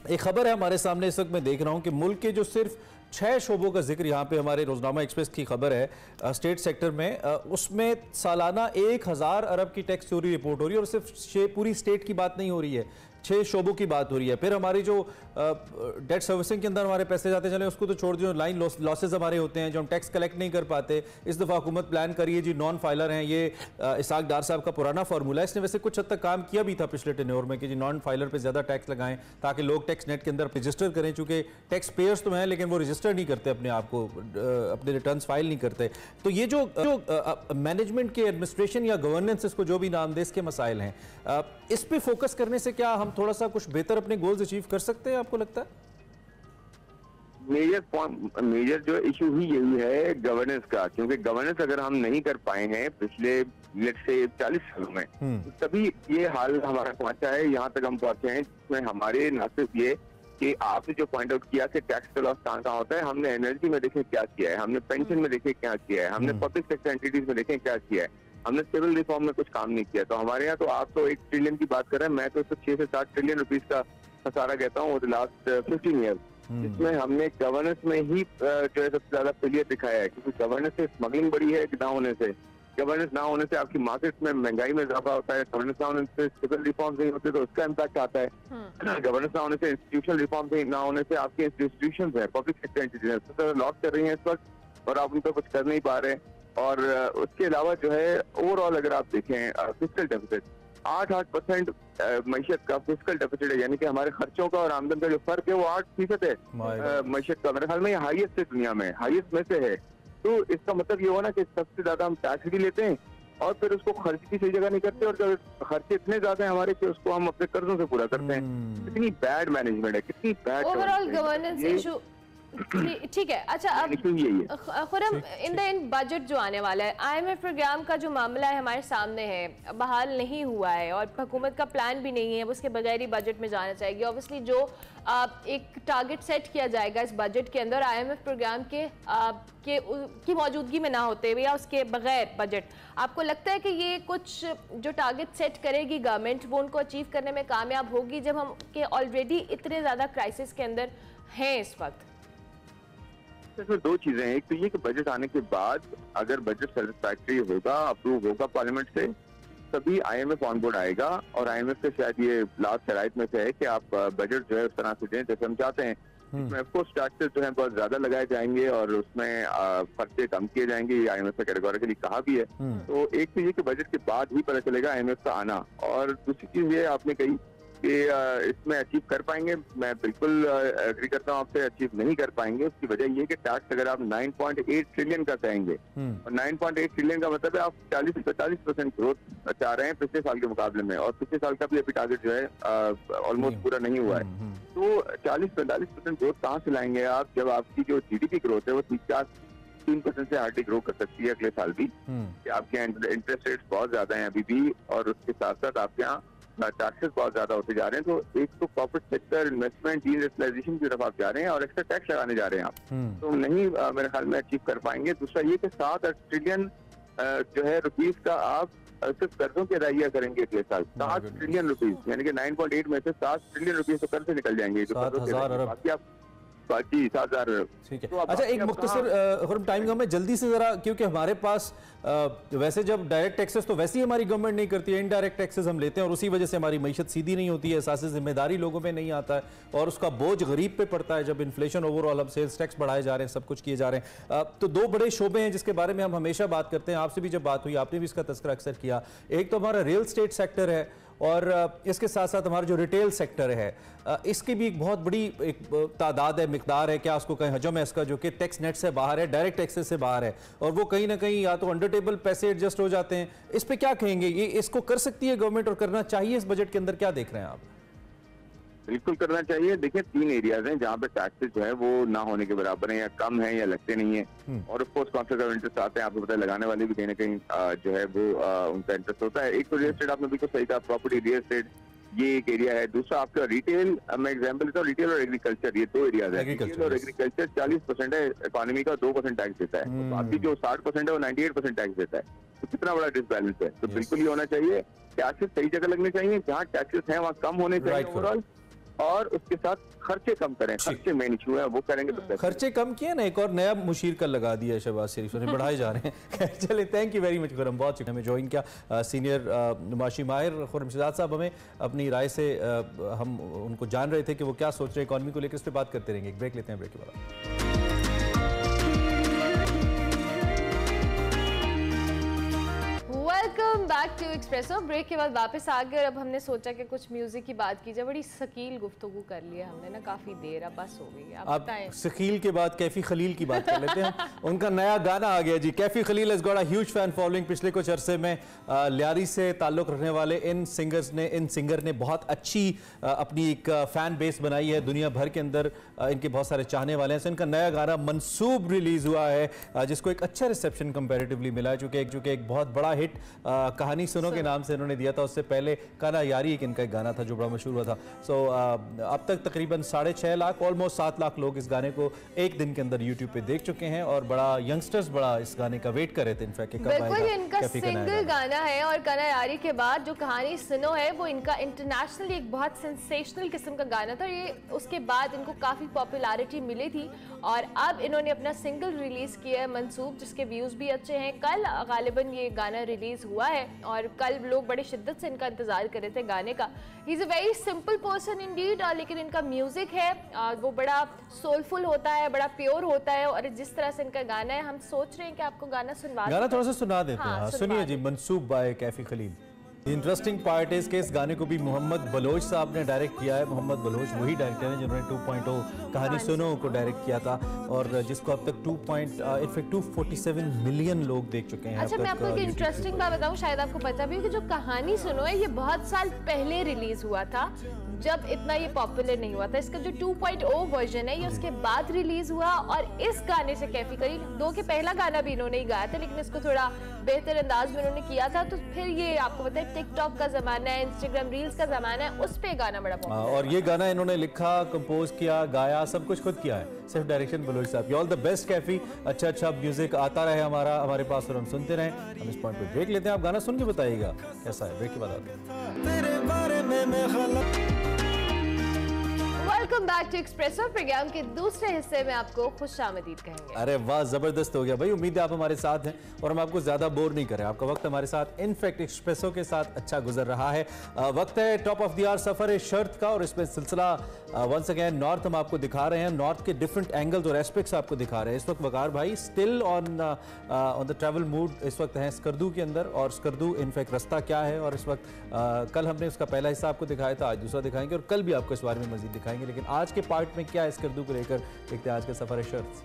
एक खबर है हमारे सामने इस वक्त मैं देख रहा हूँ कि मुल्क के जो सिर्फ 6 शोबों का जिक्र यहाँ पे हमारे रोजनामा एक्सप्रेस की खबर है स्टेट सेक्टर में, उसमें सालाना 1000 अरब की टैक्स चोरी रिपोर्ट हो रही है और सिर्फ पूरी स्टेट की बात नहीं हो रही है, 6 शोबों की बात हो रही है। फिर हमारी जो डेट सर्विसिंग के अंदर हमारे पैसे जाते चले उसको तो छोड़ दो, लाइन लॉसेज हमारे होते हैं जो हम टैक्स कलेक्ट नहीं कर पाते। इस दफ़ा हुकूमत प्लान करिए जी नॉन फाइलर हैं, ये इसाक डार साहब का पुराना फार्मूला है, इसने वैसे कुछ हद तक काम किया भी था पिछले टेन्योर में कि जी नॉन फाइलर पे ज़्यादा टैक्स लगाएं ताकि लोग टैक्स नेट के अंदर रजिस्टर करें, चूँकि टैक्स पेयर्स तो हैं लेकिन वो रजिस्टर नहीं करते अपने आप को, अपने रिटर्न फाइल नहीं करते। तो ये जो मैनेजमेंट के एडमिनिस्ट्रेशन या गवर्नेंस, इसको जो भी नाम दे, इसके मसाइल हैं, इस पर फोकस करने से क्या हम थोड़ा सा कुछ बेहतर अपने गोल्स अचीव कर सकते हैं, आपको लगता है?
मेजर जो इशू ही यही है गवर्नेंस का, क्योंकि गवर्नेंस अगर हम नहीं कर पाए हैं पिछले लेट से 40 सालों में, तो तभी ये हाल हमारा पहुंचा है, यहाँ तक हम पहुंचे हैं जिसमें हमारे न सिर्फ ये कि आपने जो पॉइंट आउट किया कि टैक्स का लॉस कहाँ होता है, हमने एनर्जी में देखे क्या किया है, हमने पेंशन में देखे क्या किया है, हमने पब्लिक सेक्टर एंटिटीज में देखे क्या किया है, हमने सिविल रिफॉर्म में कुछ काम नहीं किया। तो हमारे यहाँ तो आप तो 1 ट्रिलियन की बात कर रहे हैं, मैं तो 6 से 7 ट्रिलियन रुपीज का खसारा कहता हूँ लास्ट 15 ईयर, जिसमें हमने गवर्नेंस में ही जो है सबसे ज्यादा फेलियर दिखाया है, क्योंकि गवर्नेंस से स्मगलिंग बढ़ी है ना होने से, गवर्नेंस ना होने से आपकी मार्केट में महंगाई में इजाफा होता है, गवर्नेंस ना होने से सिविल रिफॉर्म नहीं होते तो उसका इम्पैक्ट आता है, गवर्नेंस ना होने से इंस्टीट्यूशनल रिफॉर्म ना होने से आपके इंस्टीट्यूशन है, पब्लिक सेक्टर एंटिटीज लॉस कर रही है इस वक्त और आप उन पर कुछ कर नहीं पा रहे। और उसके अलावा जो है ओवरऑल अगर आप देखें फिस्कल डेफिसिट, 8% मईशत का फिस्कल डेफिसिट है, यानी कि हमारे खर्चों का और आमदन का जो फर्क है वो 8% है मईशत का। मेरे ख्याल में ये हाईएस्ट है दुनिया में, हाईएस्ट में से है। तो इसका मतलब ये हुआ ना कि सबसे ज्यादा हम टैक्स भी लेते हैं और फिर उसको खर्च की सही जगह नहीं करते, और जब खर्चे इतने ज्यादा हैं हमारे कि उसको हम अपने कर्जों से पूरा करते हैं। कितनी बैड मैनेजमेंट है, कितनी बैड
ओवरऑल गवर्नेंस इशू। ठीक है, अच्छा अब Khurram, in the end budget जो आने वाला है, IMF प्रोग्राम का जो मामला है हमारे सामने है, बहाल नहीं हुआ है और हुकूमत का प्लान भी नहीं है, उसके बगैर ही बजट में जाना चाहिए। ऑब्वियसली जो एक टारगेट सेट किया जाएगा इस बजट के अंदर IMF प्रोग्राम की मौजूदगी में ना होते हुए या उसके बगैर बजट, आपको लगता है कि ये कुछ जो टारगेट सेट करेगी गवर्नमेंट वो उनको अचीव करने में कामयाब होगी, जब हम के ऑलरेडी इतने ज़्यादा क्राइसिस के अंदर हैं इस वक्त?
इसमें दो चीजें हैं। एक तो ये कि बजट आने के बाद अगर बजट सेटिस्फैक्टरी होगा, अप्रूव होगा पार्लियामेंट से, तभी IMF ऑन बोर्ड आएगा। और IMF के शायद ये लास्ट शराइत में से है कि आप बजट जो है उस तरह से दें जैसे हम चाहते हैं। इसमें ऑफकोर्स टैक्सेस जो है बहुत ज्यादा लगाए जाएंगे और उसमें खर्चे कम किए जाएंगे, ये IMF ने कैटेगोरिकली कहा भी है। तो एक तो ये कि बजट के बाद ही पता चलेगा IMF का आना। और दूसरी चीज ये आपने कही कि इसमें अचीव कर पाएंगे, मैं बिल्कुल एग्री करता हूँ आपसे, अचीव नहीं कर पाएंगे। उसकी वजह ये कि टैक्स अगर आप 9.8 ट्रिलियन का कहेंगे, और 9.8 ट्रिलियन का मतलब है आप 40-45% ग्रोथ चाह रहे हैं पिछले साल के मुकाबले में, और पिछले साल का भी अभी टारगेट जो है ऑलमोस्ट पूरा नहीं हुआ है। तो 40-45% ग्रोथ कहाँ से लाएंगे आप, जब आपकी जो GDP ग्रोथ है वो 3% से हार्डली ग्रो कर सकती है अगले साल भी। आपके यहाँ इंटरेस्ट रेट्स बहुत ज्यादा हैं अभी भी, और उसके साथ साथ आपके यहाँ टैक्सेस बहुत ज्यादा होते जा रहे हैं। तो एक तो कॉर्पोरेट सेक्टर, इन्वेस्टमेंट, डीइंडस्ट्रियलाइजेशन की तरफ आप जा रहे हैं और एक्स्ट्रा टैक्स लगाने जा रहे हैं आप, तो नहीं मेरे ख्याल में अचीव कर पाएंगे। दूसरा ये कि 7 ट्रिलियन जो है रुपीज का आप सिर्फ कर्जों की अदाइयाँ करेंगे अगले साल, 7 ट्रिलियन रुपीज, यानी कि 9.8 में से 7 ट्रिलियन रुपीज तो कर्ज से निकल जाएंगे। बाकी आप 7,000।
ठीक है, अच्छा एक मुख्तसर टाइम कम है, जल्दी से जरा, क्योंकि हमारे पास वैसे जब डायरेक्ट टैक्सेस तो वैसे ही हमारी गवर्नमेंट नहीं करती है, इनडायरेक्ट टैक्सेस हम लेते हैं और उसी वजह से हमारी मईशत सीधी नहीं होती है, एहसास जिम्मेदारी लोगों में नहीं आता है और उसका बोझ गरीब पे पड़ता है जब इन्फ्लेशन ओवरऑल, अब सेल्स टैक्स बढ़ाए जा रहे हैं, सब कुछ किए जा रहे हैं। तो दो बड़े शोबे हैं जिसके बारे में हम हमेशा बात करते हैं, आपसे भी जब बात हुई आपने भी इसका तस्करा अक्सर किया। एक तो हमारा रियल स्टेट सेक्टर है और इसके साथ साथ हमारा जो रिटेल सेक्टर है, इसकी भी एक बहुत बड़ी एक तादाद है, मिकदार है, क्या उसको कहीं हजम है इसका, जो कि टैक्स नेट से बाहर है, डायरेक्ट टैक्सेस से बाहर है, और वो कहीं ना कहीं या तो अंडर टेबल पैसे एडजस्ट हो जाते हैं। इस पे क्या कहेंगे, ये इसको कर सकती है गवर्नमेंट और करना चाहिए इस बजट के अंदर, क्या देख रहे हैं आप?
बिल्कुल करना चाहिए। देखिए 3 एरियाज हैं जहाँ पे टैक्सेस जो है वो ना होने के बराबर हैं, या कम है या लगते नहीं है, और of course conflict of interest आते हैं, आपको पता है लगाने वाले भी कहीं ना कहीं जो है वो उनका इंटरेस्ट होता है। एक तो रियल एस्टेट, आपने बिल्कुल सही कहा, प्रॉपर्टी रियल एस्टेट ये एक एरिया है। दूसरा आपका रिटेल, मैं एग्जांपल देता हूँ, रिटेल और एग्रीकल्चर, ये 2 एरियाज है। रिटेल और एग्रीकल्चर 40% है इकोनॉमी का, 2% टैक्स देता है, बाकी जो 60% है वो 98% टैक्स देता है। तो कितना बड़ा डिसबैलेंस है। तो बिल्कुल ये होना चाहिए, टैक्सेस सही जगह लगने चाहिए, जहाँ टैक्सेस हैं वहाँ कम होने चाहिए ओवरऑल, और उसके साथ खर्चे कम करें, खर्चे मेन इशू है, वो करेंगे तो
खर्चे कम किए ना, एक और नया मुशीर का लगा दिया शहबाज शरीफ ने, बढ़ाए जा रहे हैं। चले, thank you very much Khurram, बहुत शुक्रिया हमें ज्वाइन किया। सीनियर नुमाशी माहिर खुरम शहजाद साहब हमें अपनी राय से हम उनको जान रहे थे कि वो क्या सोच रहे हैं इकॉनमी को लेकर, इस पर बात करते रहेंगे। एक ब्रेक लेते हैं, ब्रेक के बाद
welcome back to expresso. Break के बाद वापस आ गए। अब हमने सोचा कि कुछ म्यूजिक की बात की जाए, बड़ी शकील गुफ्तगू कर लिया हमने ना, काफी देर, अब बस हो गई। आप बताएं,
शकील के बाद कैफी खलील की बात कर लेते हैं। उनका नया गाना आ गया जी, Kaifi Khalil has got a huge fan following. पिछले कुछ अरसे में लियारी से ताल्लुक रखने वाले इन सिंगर ने बहुत अच्छी अपनी एक फैन बेस बनाई है दुनिया भर के अंदर, इनके बहुत सारे चाहने वाले हैं। इनका नया गाना मंसूब रिलीज हुआ है, जिसको एक अच्छा रिसेप्शन कंपैरेटिवली मिला है, चूंकि एक बहुत बड़ा हिट कहानी सुनो के नाम से इन्होंने दिया था। उससे पहले काना यारी एक इनका एक गाना था जो बड़ा मशहूर हुआ था। सो अब तक तकरीबन 6.5 लाख, ऑलमोस्ट 7 लाख लोग इस गाने को एक दिन के अंदर यूट्यूब पे देख चुके हैं, और बड़ा यंगस्टर्स बड़ा इस गाने का वेट कर रहे थे इनफैक्ट कि कब आएगा।
बिल्कुल इनका सिंगल गाना है, और काना यारी के बाद जो कहानी सुनो है वो इनका इंटरनेशनली एक बहुत सेंसेशनल किस्म का गाना था। ये उसके बाद इनको काफ़ी पॉपुलैरिटी मिली थी, और अब इन्होंने अपना सिंगल रिलीज़ किया है मंसूब, जिसके व्यूज़ भी अच्छे हैं। कल गालिबन ये गाना रिलीज़ हुआ है और कल लोग बड़ी शिद्दत से इनका इंतज़ार कर रहे थे गाने का। He is a very simple person Indeed, लेकिन इनका म्यूज़िक है वो बड़ा सोलफुल होता है, बड़ा प्योर होता है, और जिस तरह से इनका गाना है, हम सोच रहे हैं कि आपको गाना थोड़ा सा
सुना देते हैं। सुनिए जी, Mansoob by Kaifi Khalil. Interesting part है कि इस गाने को भी मोहम्मद बलोच साहब ने डायरेक्ट किया है। मोहम्मद बलोच वही डायरेक्टर हैं जिन्होंने 2.0 कहानी सुनो को डायरेक्ट किया था और जिसको अब तक 247 मिलियन लोग देख चुके हैं।
अच्छा, मैं आपको एक इंटरेस्टिंग बात बताऊं, शायद आपको पता भी हो कि जो कहानी सुनो है ये बहुत साल पहले रिलीज हुआ था, जब इतना ये पॉपुलर नहीं हुआ था। इसका जो 2.0 वर्जन है ये उसके बाद रिलीज हुआ और इस गाने से कैफी करी 2 के पहला गाना भी इन्होंने ही गाया था, लेकिन इसको थोड़ा बेहतर अंदाज में उन्होंने किया था। तो फिर ये आपको पता है टिकटॉक का जमाना है, इंस्टाग्राम रील्स का जमाना है, उस पे गाना बड़ा पॉपुलर।
और ये गाना इन्होंने लिखा, कंपोज किया, गाया, सब कुछ खुद किया है, सिर्फ डायरेक्शन बलोच साहब। ऑल द बेस्ट कैफी, अच्छा म्यूजिक आता रहे हमारे पास और हम सुनते रहें। हम इस पॉइंट पे ब्रेक लेते हैं, आप गाना सुन के बताइएगा कैसा है। ब्रेक के बाद आते हैं।
Welcome back to espresso. Program के दूसरे हिस्से में आपको खुशामदीद कहेंगे।
अरे वाह, जबरदस्त हो गया भाई। उम्मीद है आप हमारे साथ हैं और हम आपको ज्यादा बोर नहीं करें। आपका वक्त हमारे साथ इनफैक्ट एक्सप्रेसो के साथ अच्छा गुजर रहा है। वक्त है टॉप ऑफ द आवर सफर शर्त का और इसमें सिलसिला वंस अगेन नॉर्थ हम आपको दिखा रहे हैं। नॉर्थ के डिफरेंट एंगल्स और एस्पेक्ट्स आपको दिखा रहे हैं। इस वक्त वकार भाई still on the travel mood इस वक्त हैं स्कर्दू के अंदर, और स्कर्दू इनफैक्ट रास्ता क्या है और इस वक्त कल हमने उसका पहला हिस्सा आपको दिखाया था, आज दूसरा दिखाएंगे और कल भी आपको इस बारे में मजीद दिखाएंगे। लेकिन आज के पार्ट में क्या है स्कर्दू को लेकर, देखते हैं आज का सफर शर्त।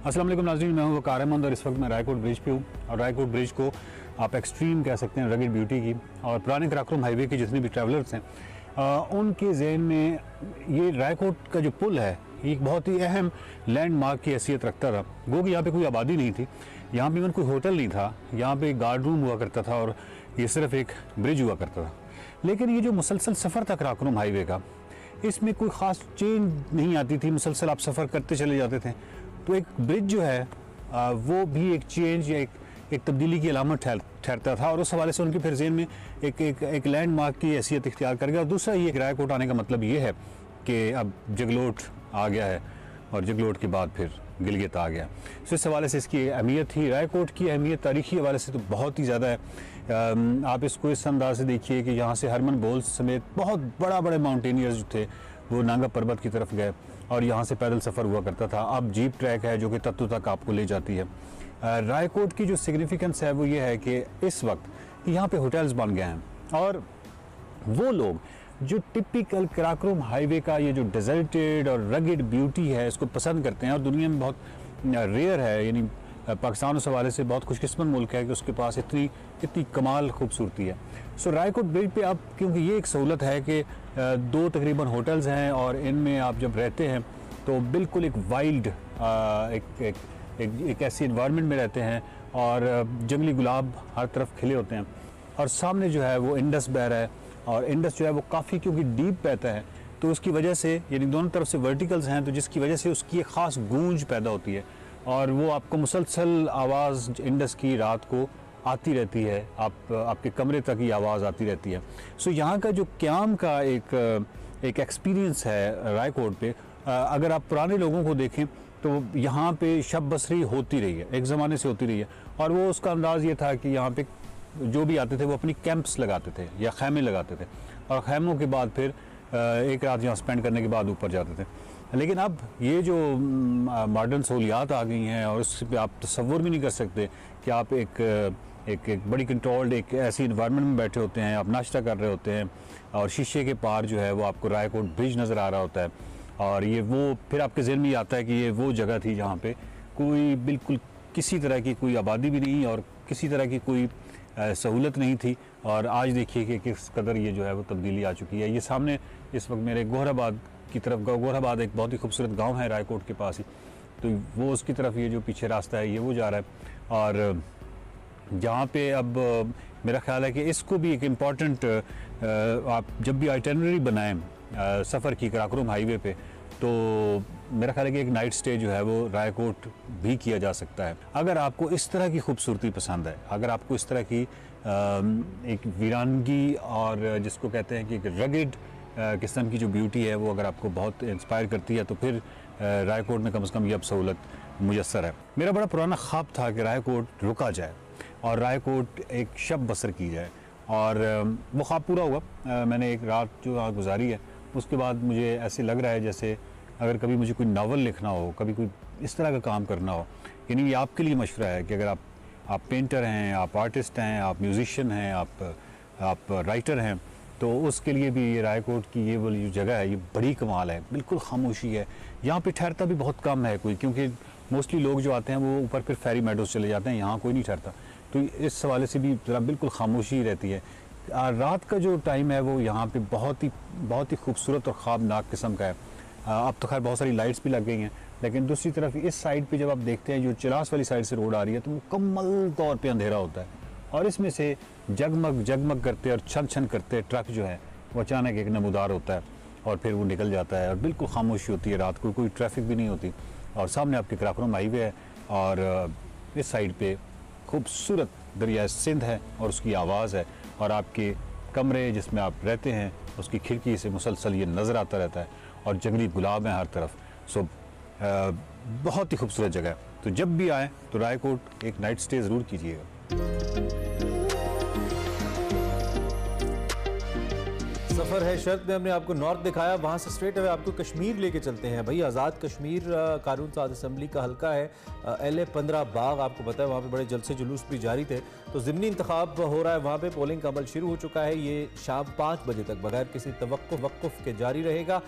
अस्सलाम वालेकुम नाज़रीन, मैं हूं वकार अहमद और इस वक्त मैं रायकोट ब्रिज पे हूं। और रायकोट ब्रिज को आप एक्सट्रीम कह सकते हैं रगेड ब्यूटी की, और पुराने कराकोरम हाईवे के जितने भी ट्रैवलर्स हैं उनके जहन में ये रायकोट का जो पुल है ये एक बहुत ही अहम लैंडमार्क की हैसियत रखता था। गो कि यहाँ पे कोई आबादी नहीं थी, यहाँ पे इवन कोई होटल नहीं था, यहाँ पे गार्ड रूम हुआ करता था और ये सिर्फ एक ब्रिज हुआ करता था। लेकिन ये जो मुसलसल सफ़र था कराकोरम हाईवे का, इसमें कोई ख़ास चेंज नहीं आती थी, मुसलसल आप सफ़र करते चले जाते थे। तो एक ब्रिज जो है वो भी एक चेंज या एक तब्दीली की अलामत ठहरता था और उस हवाले से उनके फिर ज़हन में एक लैंडमार्क की हैसियत इख्तियार कर गया। और दूसरा ये रायकोट आने का मतलब ये है कि अब जगलोट आ गया है और जगलोट के बाद फिर गिलगित आ गया। तो इस हवाले से इसकी अहमियत थी, रायकोट की अहमियत तारीख़ी हवाले से तो बहुत ही ज़्यादा है। आप इसको इस अंदाज से देखिए कि यहाँ से हरमन बोल समेत बहुत बड़े माउंटेनियर्स जो थे वो नांगा पर्वत की तरफ गए और यहाँ से पैदल सफ़र हुआ करता था। अब जीप ट्रैक है जो कि तत्व तक आपको ले जाती है। रायकोट की जो सिग्निफिकेंस है वो ये है कि इस वक्त यहाँ पे होटल्स बन गए हैं और वो लोग जो टिपिकल कराकोरम हाईवे का ये जो डेजर्टेड और रगेड ब्यूटी है इसको पसंद करते हैं और दुनिया में बहुत रेयर है, यानी पाकिस्तान उस हवाले से बहुत खुशकिस्मत मुल्क है कि उसके पास इतनी कमाल खूबसूरती है। सो रायकोट ब्रिज पे अब क्योंकि ये एक सहूलत है कि 2 तकरीबन होटल्स हैं और इनमें आप जब रहते हैं तो बिल्कुल एक वाइल्ड एक ऐसी इन्वायरमेंट में रहते हैं और जंगली गुलाब हर तरफ खिले होते हैं और सामने जो है वो इंडस बह रहा है और इंडस जो है वो काफ़ी क्योंकि डीप बहता है तो उसकी वजह से यानी दोनों तरफ से वर्टिकल्स हैं तो जिसकी वजह से उसकी एक ख़ास गूंज पैदा होती है और वो आपको मुसलसल आवाज़ इंडस की रात को आती रहती है, आपके कमरे तक ही आवाज़ आती रहती है। सो यहाँ का जो क़याम का एक एक्सपीरियंस है रायकोट पे, अगर आप पुराने लोगों को देखें तो यहाँ पे शब बसरी होती रही है, एक ज़माने से होती रही है और वो उसका अंदाज़ ये था कि यहाँ पे जो भी आते थे वो अपनी कैंप्स लगाते थे या खैमे लगाते थे और खैमों के बाद फिर एक रात यहाँ स्पेंड करने के बाद ऊपर जाते थे। लेकिन अब ये जो मॉडर्न सहूलियात आ गई हैं और उस पर आप तसव्वुर भी नहीं कर सकते कि आप एक बड़ी कंट्रोल्ड एक ऐसी इन्वायरमेंट में बैठे होते हैं, आप नाश्ता कर रहे होते हैं और शीशे के पार जो है वो आपको रायकोट ब्रिज नज़र आ रहा होता है और ये वो फिर आपके ज़हन में आता है कि ये वो जगह थी जहाँ पे कोई बिल्कुल किसी तरह की कोई आबादी भी नहीं और किसी तरह की कोई सहूलत नहीं थी। और आज देखिए कि किस कदर ये जो है वो तब्दीली आ चुकी है। ये सामने इस वक्त मेरे गोहराबाद की तरफ, गोहराबाद एक बहुत ही खूबसूरत गांव है रायकोट के पास ही, तो वो उसकी तरफ ये जो पीछे रास्ता है ये वो जा रहा है और जहाँ पे अब मेरा ख्याल है कि इसको भी एक इम्पॉर्टेंट आप जब भी आइटनरी बनाएं सफ़र की कराकोरम हाईवे पे तो मेरा ख्याल है कि एक नाइट स्टे जो है वो रायकोट भी किया जा सकता है। अगर आपको इस तरह की खूबसूरती पसंद है, अगर आपको इस तरह की एक वीरानगी और जिसको कहते हैं कि एक रगेड किस्म की जो ब्यूटी है वो अगर आपको बहुत इंस्पायर करती है, तो फिर रायकोट में कम से कम ये अब सहूलत मुयस्सर है। मेरा बड़ा पुराना ख्वाब था कि रायकोट रुका जाए और रायकोट एक शब बसर की जाए, और वो ख्वाब पूरा हुआ। मैंने एक रात जो वहाँ गुजारी है, उसके बाद मुझे ऐसे लग रहा है जैसे अगर कभी मुझे कोई नावल लिखना हो, कभी कोई इस तरह का काम करना हो, यानी ये आपके लिए मशवरा है कि अगर आप पेंटर हैं, आप आर्टिस्ट हैं, आप म्यूज़िशियन हैं, आप राइटर हैं, तो उसके लिए भी ये रायकोट की ये वाली जो जगह है ये बड़ी कमाल है। बिल्कुल खामोशी है, यहाँ पे ठहरता भी बहुत कम है कोई, क्योंकि मोस्टली लोग जो आते हैं वो ऊपर फिर फेरी मेडोज चले जाते हैं, यहाँ कोई नहीं ठहरता। तो इस हवाले से भी ज़रा बिल्कुल खामोशी रहती है। रात का जो टाइम है वो यहाँ पे बहुत ही खूबसूरत और ख्वाबनाक किस्म का है। अब तो खैर बहुत सारी लाइट्स भी लग गई हैं, लेकिन दूसरी तरफ इस साइड पे जब आप देखते हैं जो चिलास वाली साइड से रोड आ रही है, तो मुकम्मल तौर पे अंधेरा होता है, और इसमें से जगमग करते और छन छन करते ट्रक जो है वो अचानक एक नमूदार होता है और फिर वो निकल जाता है, और बिल्कुल खामोशी होती है रात को, कोई ट्रैफिक भी नहीं होती, और सामने आपके कराकोरम हाईवे है, और इस साइड पे खूबसूरत दरिया सिंध है और उसकी आवाज़ है, और आपके कमरे जिसमें आप रहते हैं उसकी खिड़की से मुसलसल ये नज़र आता रहता है, और जंगली गुलाब हैं हर तरफ। सो बहुत ही खूबसूरत जगह है। तो जब भी आएँ तो रायकोट एक नाइट स्टे ज़रूर कीजिएगा।
सफ़र है शर्त में हमने आपको नॉर्थ दिखाया, वहाँ से स्ट्रेट अवे आपको कश्मीर लेके चलते हैं। भाई आज़ाद कश्मीर कानून साज असम्बली का हल्का है, LA-15 बाग, आपको पता है वहाँ पे बड़े जलसे जुलूस भी जारी थे। तो ज़िमनी इंतखाब हो रहा है वहाँ पे, पोलिंग का अमल शुरू हो चुका है। ये शाम 5 बजे तक बगैर किसी वक्फ़ के जारी रहेगा।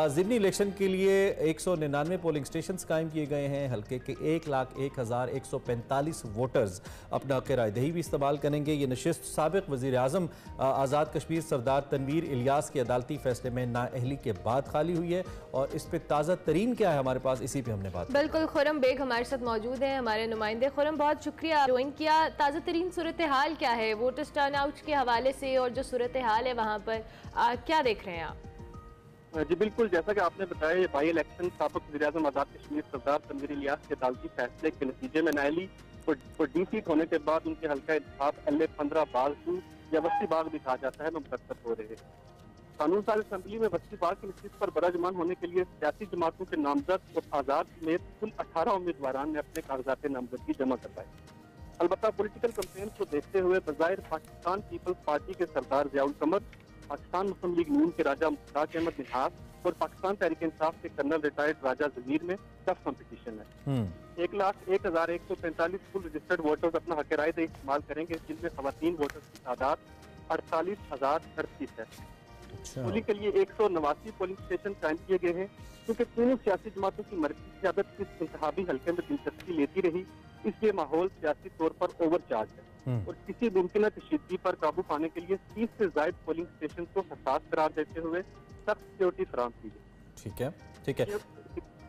ज़िमनी इलेक्शन के लिए 199 पोलिंग स्टेशन कायम किए गए हैं। हल्के के 1,01,145 वोटर्स अपना हक़ रायदही भी इस्तेमाल करेंगे। ये नशिस्त साबिक़ वज़ीर आज़म आज़ाद कश्मीर सरदार तनवीर इलियास के अदालती फैसले में नाअहली के बाद खाली हुई है, और इस पे ताज़ा तरीन क्या है हमारे पास, इसी पे हमने बात।
बिल्कुल, खुरम बेग हमारे साथ मौजूद हैं, हमारे नुमाइंदे। खुरम, बहुत शुक्रिया ज्वाइन किया। ताज़ा तरीन सूरत हाल क्या है वोटर्स टर्न आउट के हवाले से, और जो सूरत हाल है वहाँ पर क्या देख रहे हैं आप?
जी बिल्कुल, जैसा कि आपने बताया, ये बाई इलेक्शन साबिक़ वज़ीर-ए-आज़म आज़ाद कश्मीर सरदार तनवीर इलियास के अदालती फैसले के नतीजे में नाअहली और डी-सीट होने के बाद उनके हल्का इंतखाब LA-15 बाग या वस्ती बाग भी कहा जाता है, मुमतद हो रहे हैं। कानून साज असम्बली में वस्ती बाग की नशीस पर बराजमान होने के लिए सियासी जमातों के नामजद और आज़ाद समेत कुल 18 उम्मीदवारान ने अपने कागजात नामजदगी जमा करवाए। अलबत्ता पॉलिटिकल कंपेन को देखते हुए बज़ाहिर पाकिस्तान पीपल्स पार्टी के सरदार ज़ियाउल कमर, पाकिस्तान मुस्लिम लीग नून के राजा मुश्ताक अहमद निहास और पाकिस्तान तहरीक इंसाफ के कर्नल रिटायर्ड राजा ज़मीर में टफ कंपटीशन है। 1,01,145 कुल रजिस्टर्ड वोटर्स अपना हक़ राय इस्तेमाल करेंगे, जिनमें ख़वातीन वोटर्स की तादाद 48,038 है। पोलिंग के लिए 189 पोलिंग स्टेशन कायम किए गए हैं। क्योंकि तीनों सियासी जमातों की मरकज़ी क़यादत इस इंतखाबी हल्के में दिलचस्पी लेती रही, इसलिए माहौल सियासी तौर पर ओवरचार्ज है, और किसी मुमकिन कशीदगी पर काबू पाने के लिए 30 से ज़ायद पोलिंग स्टेशन को हसास करार देते हुए सख्त सिक्योरिटी फराहम की गई।
ठीक है।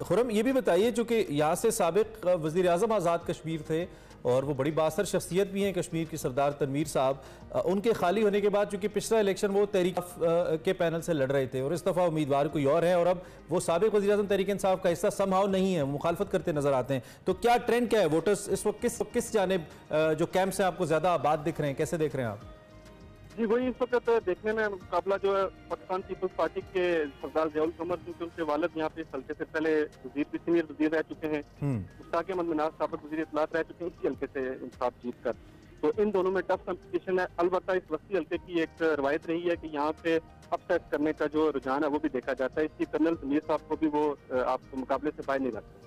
खुरम, ये भी बताइए, चूँकि यहाँ से साबिक़ वज़ीर आज़म आज़ाद कश्मीर थे और वो बड़ी बासर शख्सियत भी हैं कश्मीर की, सरदार तनवीर साहब, उनके खाली होने के बाद चूँकि पिछला इलेक्शन वो तहरीक के पैनल से लड़ रहे थे और इस दफ़ा उम्मीदवार कोई और है, और अब वो साबिक़ वज़ीर आज़म तहरीक इंसाफ का हिस्सा समहाउ नहीं है, मुखालफत करते नजर आते हैं। तो क्या ट्रेंड क्या है, वोटर्स इस वक्त किस जानिब जो कैंप से आपको ज़्यादा आबाद दिख रहे हैं, कैसे देख रहे हैं आप?
जी वही इस वक्त देखने में मुकाबला जो है पाकिस्तान पीपल्स पार्टी के सरदार ज़ियाउल कमर, क्योंकि उनके वालिद यहाँ पे हल्के से पहले सीनियर वजीर रह चुके हैं, मुश्ताक अहमद निहास साबिक़ वज़ीर इत्तलात रह चुके हैं, इसी हल्के से इंसाफ जीत कर, तो इन दोनों में टफ कंपटीशन है। अलबत्ता इस वस्ती हल्के की एक रवायत रही है कि यहाँ पे अपसेट करने का जो रुझान है वो भी देखा जाता है, इसलिए कर्नल ज़मीर साहब को भी वो आप मुकाबले से बाहर नहीं रख सकते।